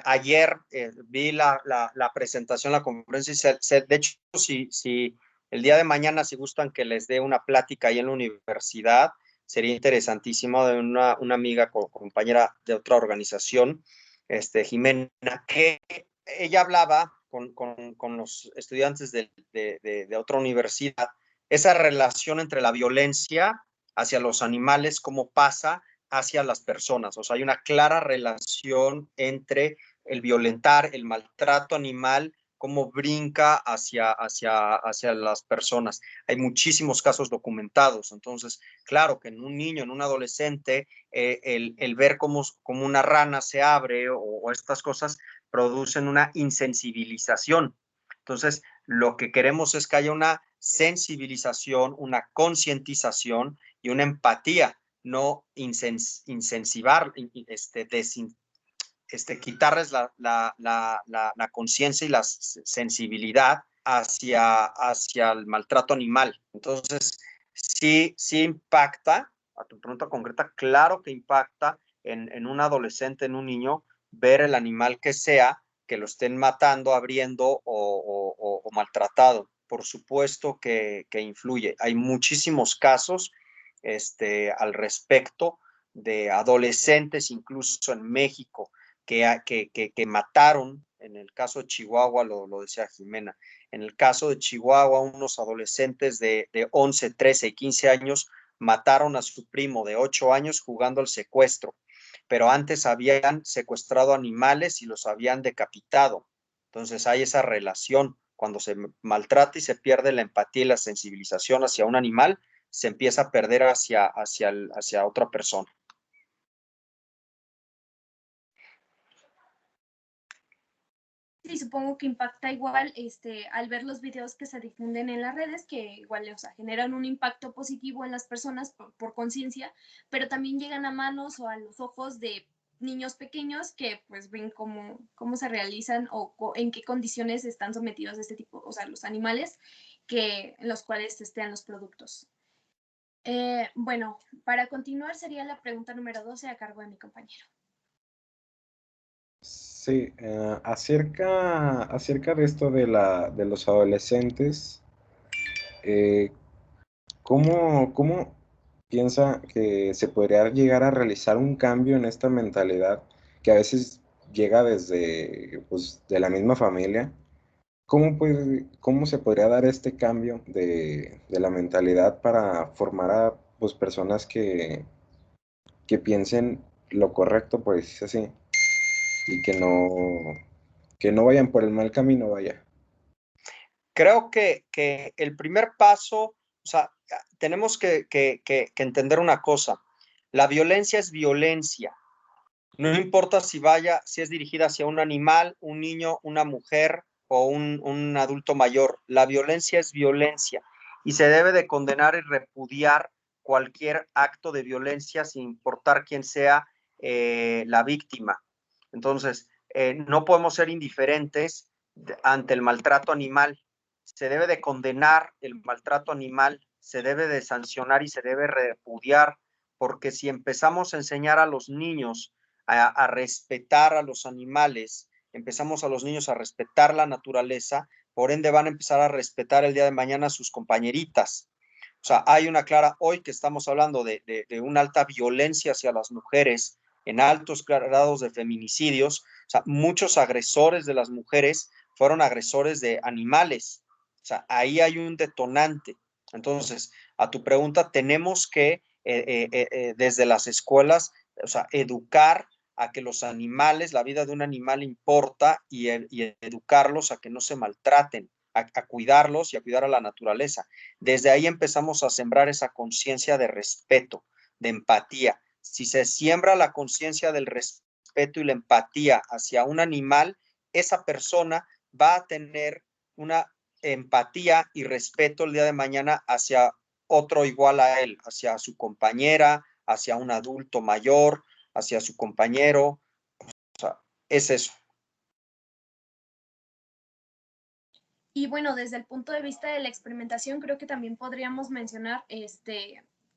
ayer vi la presentación, la conferencia, y de hecho, si el día de mañana, si gustan que les dé una plática ahí en la universidad, sería interesantísimo, de una amiga, compañera de otra organización, Jimena, que ella hablaba con los estudiantes de otra universidad, esa relación entre la violencia hacia los animales, cómo pasa hacia las personas. O sea, hay una clara relación entre el violentar, el maltrato animal, cómo brinca hacia las personas. Hay muchísimos casos documentados. Entonces, claro que en un niño, en un adolescente, el ver cómo una rana se abre o estas cosas producen una insensibilización. Entonces, lo que queremos es que haya una sensibilización, una concientización y una empatía, no insensivar, quitarles la conciencia y la sensibilidad hacia el maltrato animal. Entonces, sí impacta, a tu pregunta concreta, claro que impacta en un adolescente, en un niño, ver el animal que sea, que lo estén matando, abriendo o maltratado. Por supuesto que influye. Hay muchísimos casos al respecto de adolescentes, incluso en México, que mataron. En el caso de Chihuahua, lo decía Jimena, en el caso de Chihuahua, unos adolescentes de 11, 13 y 15 años mataron a su primo de 8 años jugando al secuestro. pero antes habían secuestrado animales y los habían decapitado. Entonces hay esa relación. Cuando se maltrata y se pierde la empatía y la sensibilización hacia un animal, se empieza a perder hacia otra persona. Sí, supongo que impacta igual al ver los videos que se difunden en las redes, que igual, o sea, generan un impacto positivo en las personas por conciencia, pero también llegan a manos o a los ojos de niños pequeños que pues ven cómo se realizan o en qué condiciones están sometidos este tipo, o sea, los animales en los cuales estén los productos. Bueno, para continuar sería la pregunta número 12 a cargo de mi compañero. Sí, acerca de esto de los adolescentes, ¿cómo piensa que se podría llegar a realizar un cambio en esta mentalidad que a veces llega desde, pues, de la misma familia? ¿Cómo se podría dar este cambio de la mentalidad para formar a, pues, personas que piensen lo correcto, por decirse así, y que no vayan por el mal camino, vaya? Creo que el primer paso, o sea, tenemos que entender una cosa. La violencia es violencia. No importa si es dirigida hacia un animal, un niño, una mujer o un adulto mayor. La violencia es violencia y se debe de condenar y repudiar cualquier acto de violencia sin importar quién sea la víctima. Entonces, no podemos ser indiferentes ante el maltrato animal. Se debe de condenar el maltrato animal, se debe de sancionar y se debe repudiar, porque si empezamos a enseñar a los niños a respetar a los animales, empezamos a los niños a respetar la naturaleza, por ende van a empezar a respetar el día de mañana a sus compañeritas. O sea, hay una clara, hoy que estamos hablando de una alta violencia hacia las mujeres, en altos grados de feminicidios, o sea, muchos agresores de las mujeres fueron agresores de animales. O sea, ahí hay un detonante. Entonces, a tu pregunta, tenemos que, desde las escuelas, o sea, educar a que los animales, la vida de un animal importa y educarlos a que no se maltraten, a cuidarlos y a cuidar a la naturaleza. Desde ahí empezamos a sembrar esa conciencia de respeto, de empatía. Si se siembra la conciencia del respeto y la empatía hacia un animal, esa persona va a tener una empatía y respeto el día de mañana hacia otro igual a él, hacia su compañera, hacia un adulto mayor, hacia su compañero. O sea, es eso. Y bueno, desde el punto de vista de la experimentación, creo que también podríamos mencionar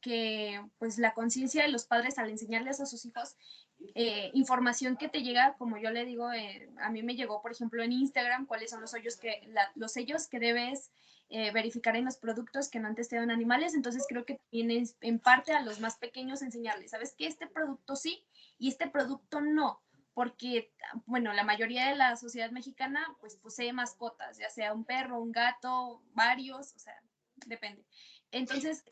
que pues la conciencia de los padres al enseñarles a sus hijos información que te llega, como yo le digo, a mí me llegó, por ejemplo, en Instagram, cuáles son los sellos que debes verificar en los productos que no han testeado en animales. Entonces creo que tienes en parte a los más pequeños enseñarles, ¿sabes qué? Este producto sí y este producto no, porque, bueno, la mayoría de la sociedad mexicana pues posee mascotas, ya sea un perro, un gato, varios, o sea, depende. Entonces...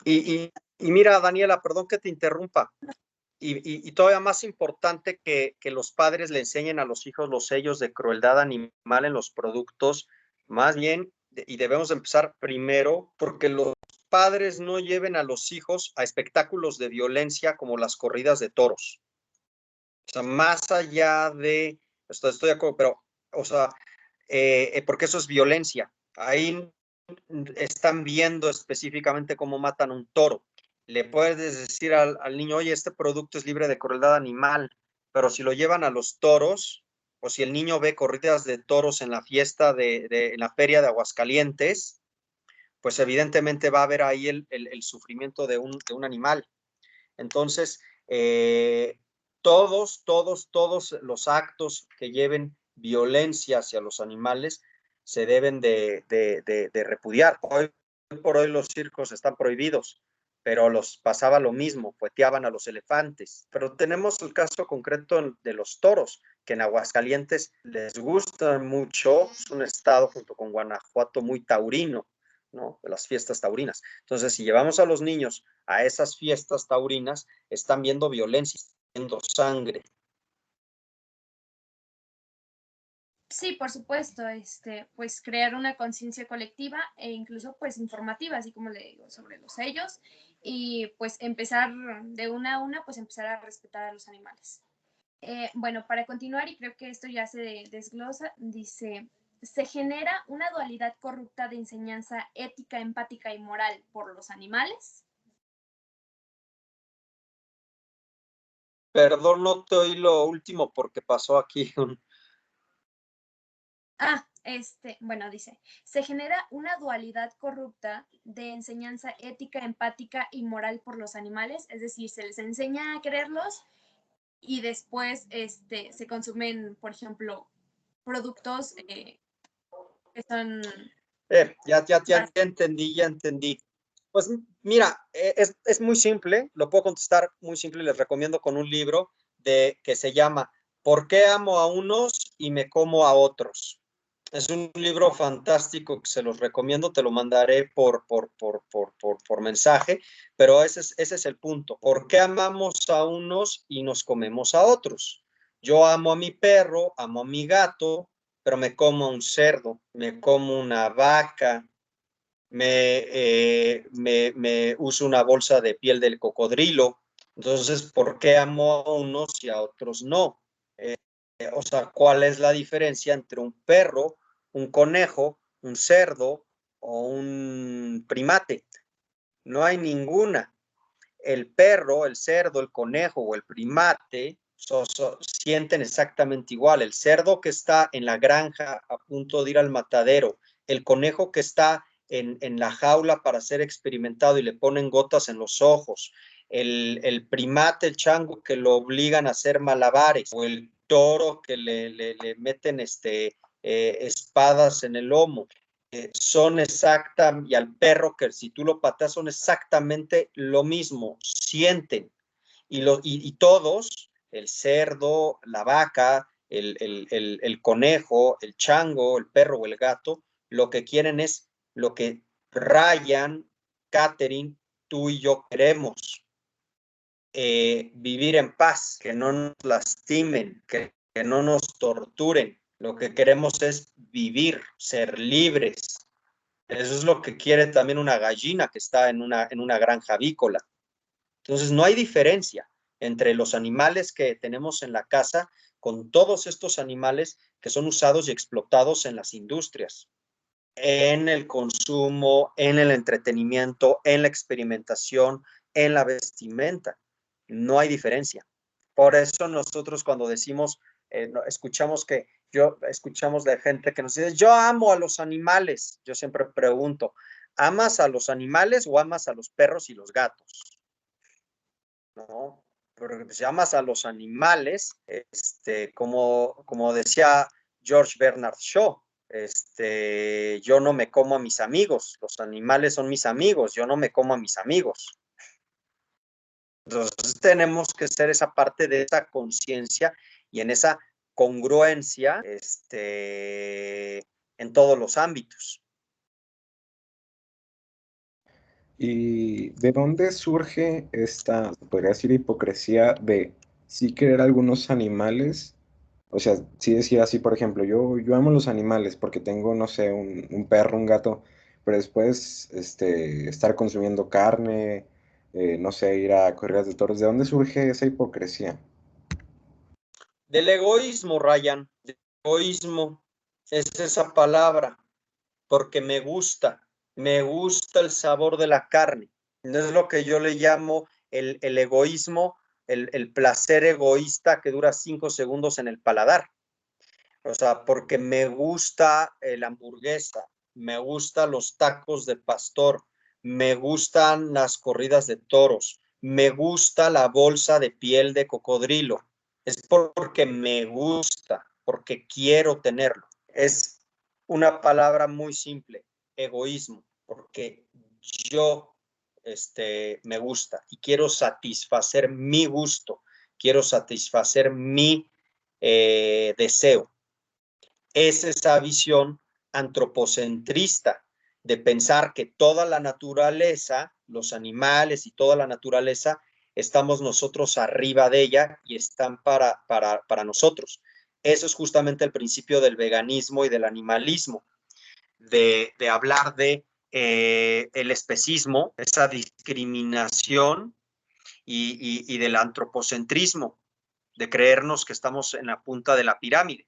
Y mira, Daniela, perdón que te interrumpa. Y todavía más importante que los padres le enseñen a los hijos los sellos de crueldad animal en los productos, más bien, y debemos empezar primero, porque los padres no lleven a los hijos a espectáculos de violencia como las corridas de toros. O sea, más allá de, estoy de acuerdo, pero, o sea, porque eso es violencia. Ahí están viendo específicamente cómo matan un toro. Le puedes decir al niño, oye, este producto es libre de crueldad animal, pero si lo llevan a los toros, o si el niño ve corridas de toros en la fiesta en la feria de Aguascalientes, pues evidentemente va a haber ahí el sufrimiento de un animal. Entonces, todos los actos que lleven violencia hacia los animales se deben de repudiar. Hoy por hoy los circos están prohibidos, pero los pasaba lo mismo, fueteaban a los elefantes. Pero tenemos el caso concreto de los toros, que en Aguascalientes les gustan mucho, es un estado junto con Guanajuato muy taurino, ¿no? De las fiestas taurinas. Entonces, si llevamos a los niños a esas fiestas taurinas, están viendo violencia. sangre. Sí, por supuesto, pues crear una conciencia colectiva e incluso pues informativa, así como le digo, sobre los sellos y pues empezar de una a una, pues empezar a respetar a los animales. Bueno, para continuar, y creo que esto ya se desglosa, dice, se genera una dualidad corrupta de enseñanza ética, empática y moral por los animales. Perdón, no te oí lo último porque pasó aquí un... Bueno, dice, se genera una dualidad corrupta de enseñanza ética, empática y moral por los animales, es decir, se les enseña a quererlos y después se consumen, por ejemplo, productos que son... Ya entendí. Pues mira, es muy simple, lo puedo contestar muy simple y les recomiendo con un libro que se llama ¿Por qué amo a unos y me como a otros? Es un libro fantástico que se los recomiendo, te lo mandaré por mensaje, pero ese es el punto. ¿Por qué amamos a unos y nos comemos a otros? Yo amo a mi perro, amo a mi gato, pero me como un cerdo, me como una vaca, me uso una bolsa de piel del cocodrilo. Entonces, ¿por qué amo a unos y a otros no? O sea, ¿cuál es la diferencia entre un perro, un conejo, un cerdo o un primate? No hay ninguna. El perro, el cerdo, el conejo o el primate sienten exactamente igual. El cerdo que está en la granja a punto de ir al matadero, el conejo que está en la jaula para ser experimentado y le ponen gotas en los ojos, el primate, el chango que lo obligan a hacer malabares, o el toro que le meten espadas en el lomo. Son exactamente, y al perro que si tú lo pateas son exactamente lo mismo, sienten. Y todos, el cerdo, la vaca, el conejo, el chango, el perro o el gato, lo que quieren es lo que Ryan, Catherine, tú y yo queremos. Vivir en paz, que no nos lastimen, que no nos torturen. Lo que queremos es vivir, ser libres. Eso es lo que quiere también una gallina que está en una granja avícola. Entonces, no hay diferencia entre los animales que tenemos en la casa con todos estos animales que son usados y explotados en las industrias, en el consumo, en el entretenimiento, en la experimentación, en la vestimenta. No hay diferencia. Por eso nosotros cuando decimos, escuchamos de gente que nos dice, yo amo a los animales. Yo siempre pregunto, ¿amas a los animales o amas a los perros y los gatos? ¿No? Porque si amas a los animales, como decía George Bernard Shaw, yo no me como a mis amigos, los animales son mis amigos, yo no me como a mis amigos. Entonces tenemos que ser esa parte de esa conciencia y en esa congruencia en todos los ámbitos. ¿Y de dónde surge esta, podría decir, hipocresía de sí querer algunos animales? O sea, sí decir así, por ejemplo, yo amo los animales porque tengo, no sé, un perro, un gato, pero después estar consumiendo carne, no sé, ir a corridas de toros. ¿De dónde surge esa hipocresía? Del egoísmo, Ryan, del egoísmo, es esa palabra, porque me gusta el sabor de la carne. Es lo que yo le llamo el egoísmo, el placer egoísta que dura 5 segundos en el paladar. O sea, porque me gusta la hamburguesa, me gustan los tacos de pastor, me gustan las corridas de toros, me gusta la bolsa de piel de cocodrilo. Es porque me gusta, porque quiero tenerlo. Es una palabra muy simple, egoísmo, porque yo me gusta y quiero satisfacer mi gusto, quiero satisfacer mi deseo. Es esa visión antropocentrista de pensar que toda la naturaleza, los animales y toda la naturaleza estamos nosotros arriba de ella y están para nosotros. Eso es justamente el principio del veganismo y del animalismo, de hablar de el especismo, esa discriminación y del antropocentrismo, de creernos que estamos en la punta de la pirámide.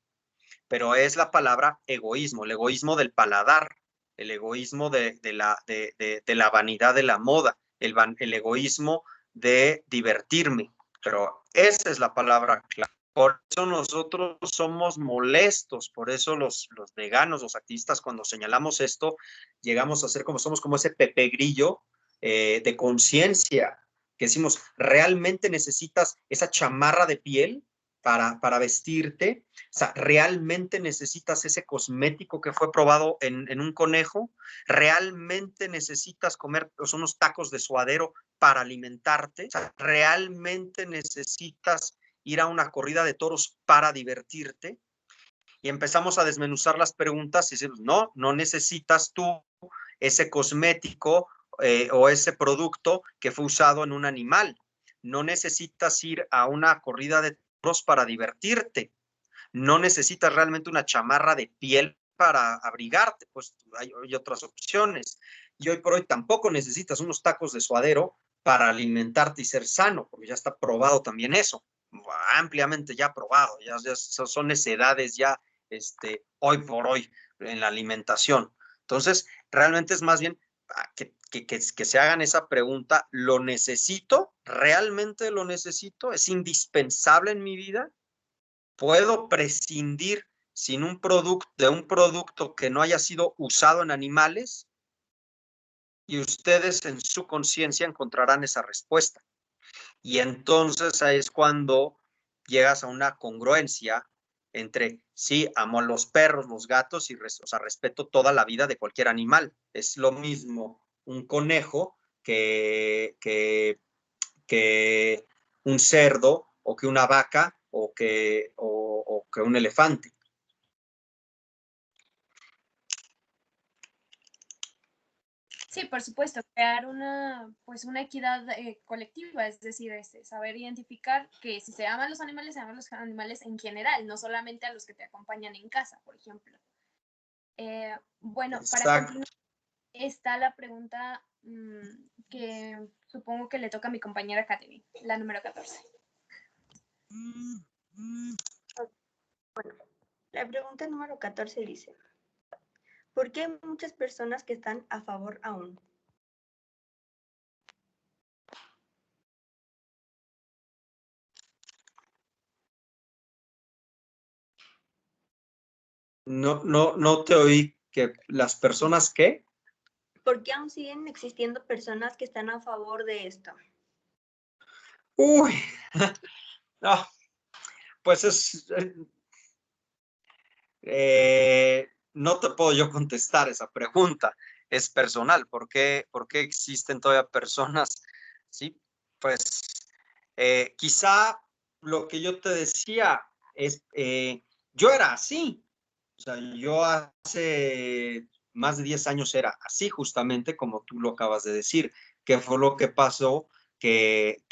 Pero es la palabra egoísmo, el egoísmo del paladar, el egoísmo de la vanidad de la moda, el egoísmo de divertirme. Pero esa es la palabra clave. Por eso nosotros somos molestos, por eso los veganos, los activistas, cuando señalamos esto, llegamos a ser como somos, como ese Pepe Grillo de conciencia, que decimos, ¿realmente necesitas esa chamarra de piel para vestirte? O sea, ¿realmente necesitas ese cosmético que fue probado en un conejo? ¿Realmente necesitas comer unos tacos de suadero para alimentarte? O sea, ¿realmente necesitas ir a una corrida de toros para divertirte? Y empezamos a desmenuzar las preguntas y decimos, no, no necesitas tú ese cosmético o ese producto que fue usado en un animal. No necesitas ir a una corrida de toros para divertirte. No necesitas realmente una chamarra de piel para abrigarte, pues hay otras opciones. Y hoy por hoy tampoco necesitas unos tacos de suadero para alimentarte y ser sano, porque ya está probado también eso, ampliamente ya probado, ya son necedades ya hoy por hoy en la alimentación. Entonces, realmente es más bien que se hagan esa pregunta, ¿lo necesito? ¿Realmente lo necesito? ¿Es indispensable en mi vida? ¿Puedo prescindir sin de un producto que no haya sido usado en animales? Y ustedes en su conciencia encontrarán esa respuesta. Y entonces ahí es cuando llegas a una congruencia entre, sí, amo a los perros, los gatos, y o sea, respeto toda la vida de cualquier animal. Es lo mismo un conejo que un cerdo o que una vaca o que un elefante. Sí, por supuesto, crear pues una equidad colectiva, es decir, saber identificar que si se aman los animales, se aman los animales en general, no solamente a los que te acompañan en casa, por ejemplo. Bueno, para continuar, está la pregunta que supongo que le toca a mi compañera Katherine, la número 14. Bueno, la pregunta número 14 dice, ¿por qué hay muchas personas que están a favor aún? No te oí. Que las personas que... ¿Por qué aún siguen existiendo personas que están a favor de esto? Uy, no, pues no te puedo yo contestar esa pregunta, es personal. ¿Por qué existen todavía personas? Sí, pues quizá lo que yo te decía es, yo era así, o sea, yo hace más de 10 años era así, justamente como tú lo acabas de decir. ¿Qué fue lo que pasó? Que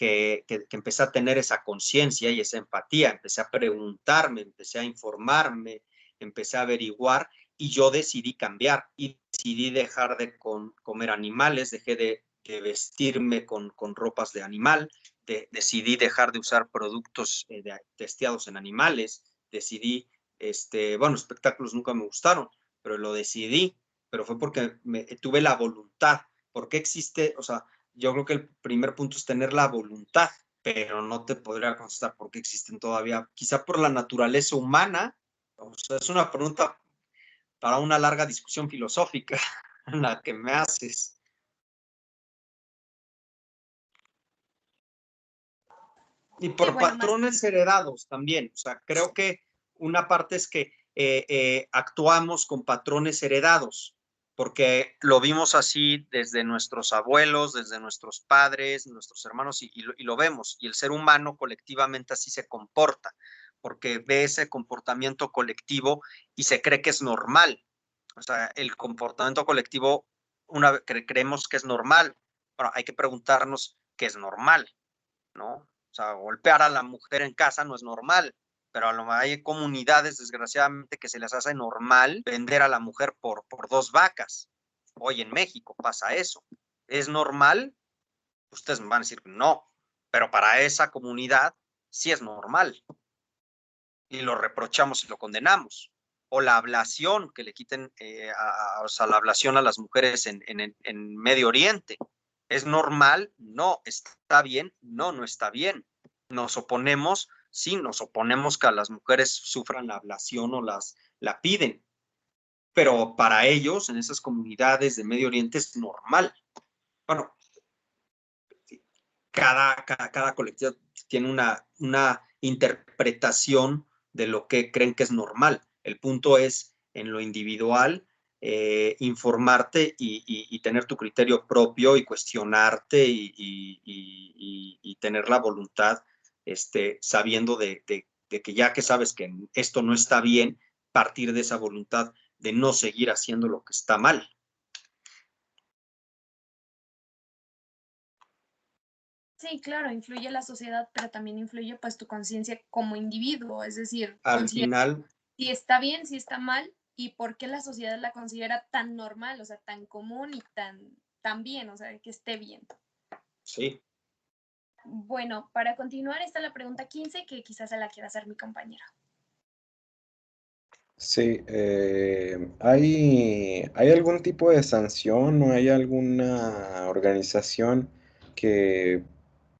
empecé a tener esa conciencia y esa empatía, empecé a preguntarme, empecé a informarme, empecé a averiguar y yo decidí cambiar y decidí dejar de comer animales, dejé de vestirme con ropas de animal, decidí dejar de usar productos testeados en animales, decidí, bueno, espectáculos nunca me gustaron, pero lo decidí, pero fue porque tuve la voluntad. ¿Por qué existe? O sea, yo creo que el primer punto es tener la voluntad, pero no te podría contestar por qué existen todavía, quizá por la naturaleza humana. O sea, es una pregunta para una larga discusión filosófica la que me haces. Y por Sí, bueno, patrones heredados también. O sea, creo que una parte es que actuamos con patrones heredados, porque lo vimos así desde nuestros abuelos, desde nuestros padres, nuestros hermanos, y lo vemos. Y el ser humano colectivamente así se comporta, porque ve ese comportamiento colectivo y se cree que es normal. O sea, el comportamiento colectivo, creemos que es normal. Bueno, hay que preguntarnos qué es normal. ¿no? O sea, golpear a la mujer en casa no es normal, pero hay comunidades, desgraciadamente, que se les hace normal vender a la mujer por 2 vacas. Hoy en México pasa eso. ¿Es normal? Ustedes me van a decir no, pero para esa comunidad sí es normal. Y lo reprochamos y lo condenamos. O la ablación, que le quiten o sea, la ablación a las mujeres en Medio Oriente. ¿Es normal? No. ¿Está bien? No, no está bien. Nos oponemos, sí, nos oponemos que a las mujeres sufran la ablación o la piden. Pero para ellos, en esas comunidades de Medio Oriente, es normal. Bueno, cada colectivo tiene una interpretación de lo que creen que es normal. El punto es, en lo individual, informarte y tener tu criterio propio y cuestionarte y tener la voluntad, sabiendo de que ya que sabes que esto no está bien, partir de esa voluntad de no seguir haciendo lo que está mal. Sí, claro, influye la sociedad, pero también influye pues tu conciencia como individuo, es decir, Al considera final, si está bien, si está mal y por qué la sociedad la considera tan normal, o sea, tan común y tan bien, o sea, que esté bien. sí. Bueno, para continuar está la pregunta 15 que quizás se la quiera hacer mi compañera. Sí, ¿hay algún tipo de sanción o hay alguna organización que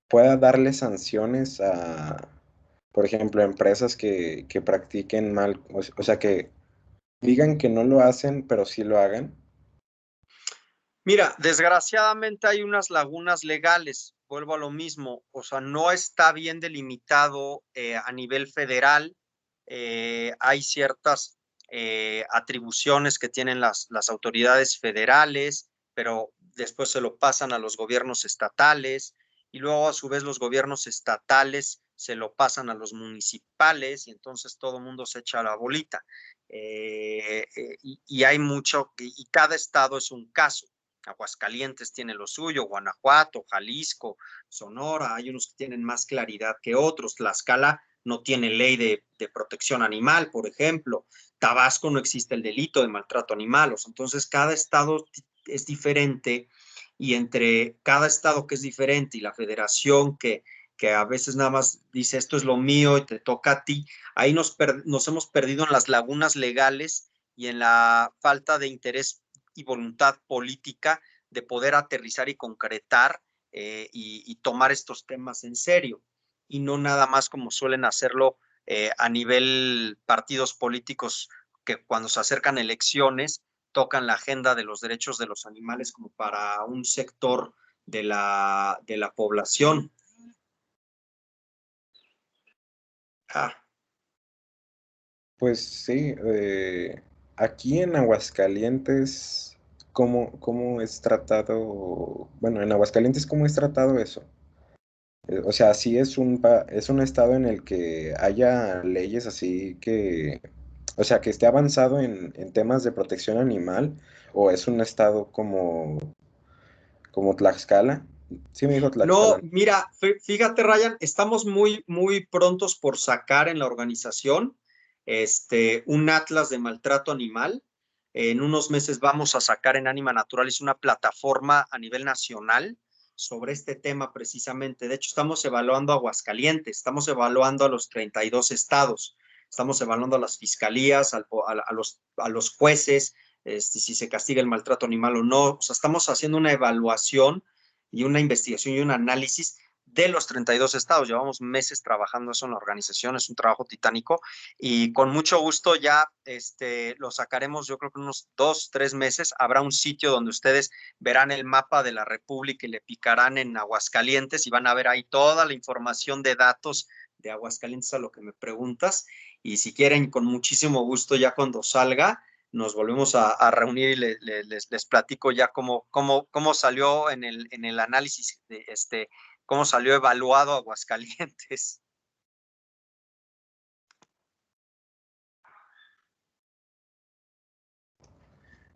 pueda darle sanciones a, por ejemplo, empresas que practiquen mal, o sea, que digan que no lo hacen, pero sí lo hagan? Mira, desgraciadamente hay unas lagunas legales, vuelvo a lo mismo, o sea, no está bien delimitado a nivel federal, hay ciertas atribuciones que tienen las autoridades federales, pero después se lo pasan a los gobiernos estatales y luego a su vez los gobiernos estatales se lo pasan a los municipales y entonces todo el mundo se echa la bolita. Y hay mucho, y cada estado es un caso. Aguascalientes tiene lo suyo, Guanajuato, Jalisco, Sonora, hay unos que tienen más claridad que otros. Tlaxcala no tiene ley de protección animal, por ejemplo. Tabasco no existe el delito de maltrato animal. O sea, entonces, cada estado es diferente y entre cada estado que es diferente y la federación que a veces nada más dice esto es lo mío y te toca a ti, ahí nos hemos perdido en las lagunas legales y en la falta de interés y voluntad política de poder aterrizar y concretar y tomar estos temas en serio y no nada más como suelen hacerlo a nivel partidos políticos que cuando se acercan elecciones tocan la agenda de los derechos de los animales como para un sector de la población. Ah, Pues sí, aquí en Aguascalientes, ¿cómo es tratado? Bueno, en Aguascalientes, ¿cómo es tratado eso? O sea, ¿sí es un estado en el que haya leyes así que, o sea, que esté avanzado en temas de protección animal, o es un estado como Tlaxcala? Sí me dijo no, Tlaxcala. mira, fíjate, Ryan, estamos muy prontos por sacar en la organización un atlas de maltrato animal. En unos meses vamos a sacar en Anima Naturalis una plataforma a nivel nacional sobre este tema precisamente. De hecho, estamos evaluando a Aguascalientes, estamos evaluando a los 32 estados, estamos evaluando a las fiscalías, a los jueces, si se castiga el maltrato animal o no. O sea, estamos haciendo una evaluación y una investigación y un análisis de los 32 estados. Llevamos meses trabajando eso en la organización, es un trabajo titánico y con mucho gusto ya lo sacaremos, yo creo que en unos 2, 3 meses habrá un sitio donde ustedes verán el mapa de la República y le picarán en Aguascalientes y van a ver ahí toda la información de datos de Aguascalientes a lo que me preguntas y si quieren con muchísimo gusto ya cuando salga nos volvemos a reunir y les platico ya cómo salió en el análisis, cómo salió evaluado Aguascalientes.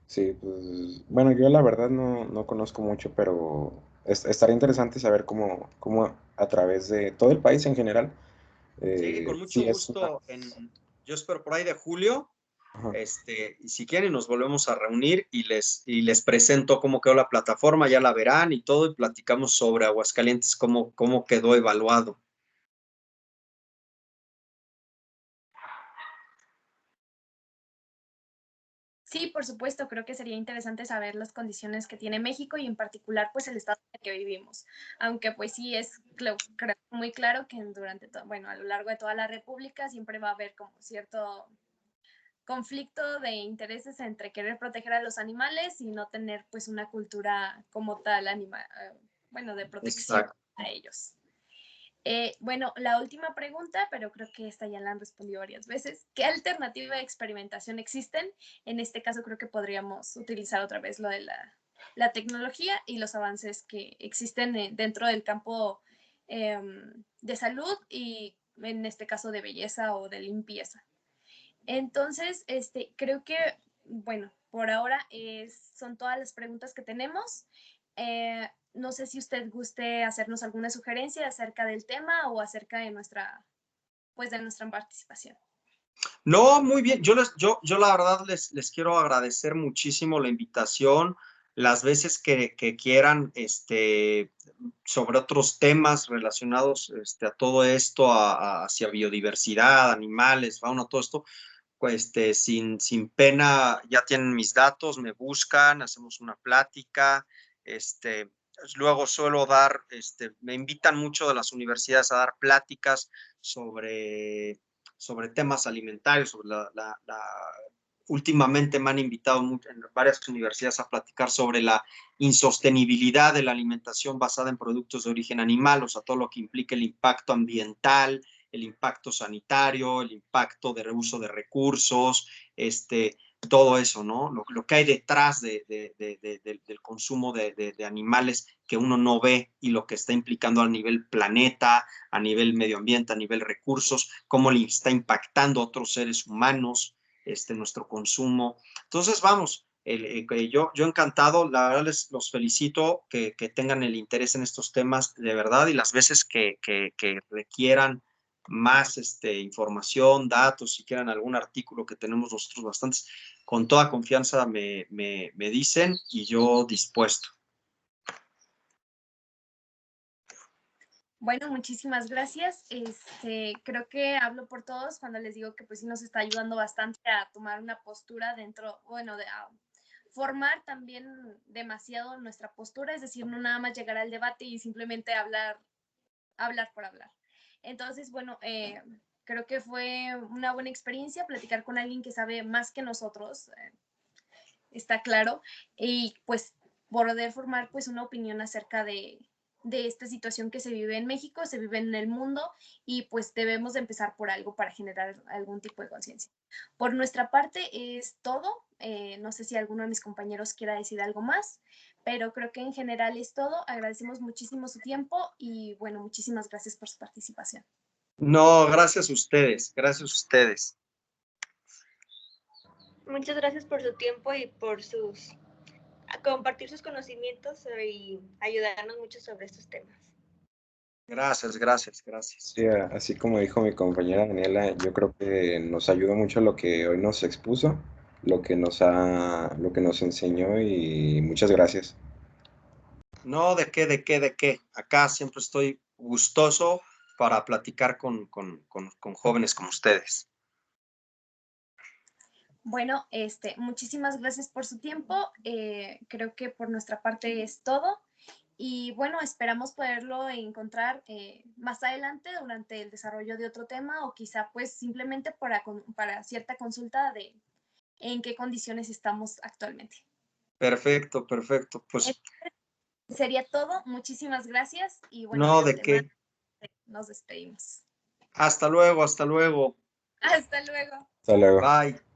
Sí, pues bueno, yo la verdad no conozco mucho, pero estaría interesante saber cómo a través de todo el país en general. Sí, con mucho sí es gusto. Yo espero por ahí de julio. Ajá. Y si quieren nos volvemos a reunir y les presento cómo quedó la plataforma, ya la verán y todo, y platicamos sobre Aguascalientes, cómo quedó evaluado. Sí, por supuesto, creo que sería interesante saber las condiciones que tiene México y en particular pues el estado en el que vivimos. Aunque pues sí es creo muy claro que a lo largo de toda la República siempre va a haber como cierto conflicto de intereses entre querer proteger a los animales y no tener pues una cultura como tal de protección Exacto. a ellos. Bueno, la última pregunta, pero creo que esta ya la han respondido varias veces. ¿Qué alternativa de experimentación existen? En este caso creo que podríamos utilizar otra vez lo de la tecnología y los avances que existen dentro del campo de salud y en este caso de belleza o de limpieza. Entonces, creo que, bueno, por ahora son todas las preguntas que tenemos. No sé si usted guste hacernos alguna sugerencia acerca del tema o acerca de nuestra participación. No, muy bien. Yo la verdad les quiero agradecer muchísimo la invitación, las veces que quieran, sobre otros temas relacionados a todo esto, hacia biodiversidad, animales, fauna, todo esto, pues sin pena, ya tienen mis datos, me buscan, hacemos una plática, luego suelo dar, me invitan mucho de las universidades a dar pláticas sobre temas alimentarios, sobre últimamente me han invitado en varias universidades a platicar sobre la insostenibilidad de la alimentación basada en productos de origen animal, o sea, todo lo que implica el impacto ambiental, el impacto sanitario, el impacto de reuso de recursos, todo eso, ¿no? Lo que hay detrás del consumo de animales que uno no ve y lo que está implicando a nivel planeta, a nivel medio ambiente, a nivel recursos, cómo le está impactando a otros seres humanos, nuestro consumo. Entonces, vamos, yo encantado, la verdad los felicito que tengan el interés en estos temas de verdad y las veces que requieran más información, datos, si quieran algún artículo que tenemos nosotros bastantes, con toda confianza me dicen y yo dispuesto. Bueno, muchísimas gracias. Creo que hablo por todos cuando les digo que pues sí nos está ayudando bastante a tomar una postura a formar también demasiado nuestra postura, es decir, no nada más llegar al debate y simplemente hablar por hablar. Entonces, bueno, creo que fue una buena experiencia platicar con alguien que sabe más que nosotros, está claro, y pues poder formar pues una opinión acerca de esta situación que se vive en México, se vive en el mundo y pues debemos de empezar por algo para generar algún tipo de conciencia. Por nuestra parte es todo. No sé si alguno de mis compañeros quiera decir algo más, pero creo que en general es todo. Agradecemos muchísimo su tiempo y bueno, muchísimas gracias por su participación. No, gracias a ustedes, gracias a ustedes. Muchas gracias por su tiempo y por compartir sus conocimientos y ayudarnos mucho sobre estos temas. Gracias. Sí, así como dijo mi compañera Daniela, yo creo que nos ayudó mucho lo que hoy nos expuso, lo que nos enseñó y muchas gracias. No, ¿de qué? Acá siempre estoy gustoso para platicar con jóvenes como ustedes. Bueno, muchísimas gracias por su tiempo. Creo que por nuestra parte es todo. Y bueno, esperamos poderlo encontrar más adelante durante el desarrollo de otro tema o quizá pues simplemente para cierta consulta de en qué condiciones estamos actualmente. Perfecto. Pues Sería todo. Muchísimas gracias y bueno, no, de ¿de antemano qué? nos despedimos. Hasta luego. Hasta luego. Hasta luego. Bye.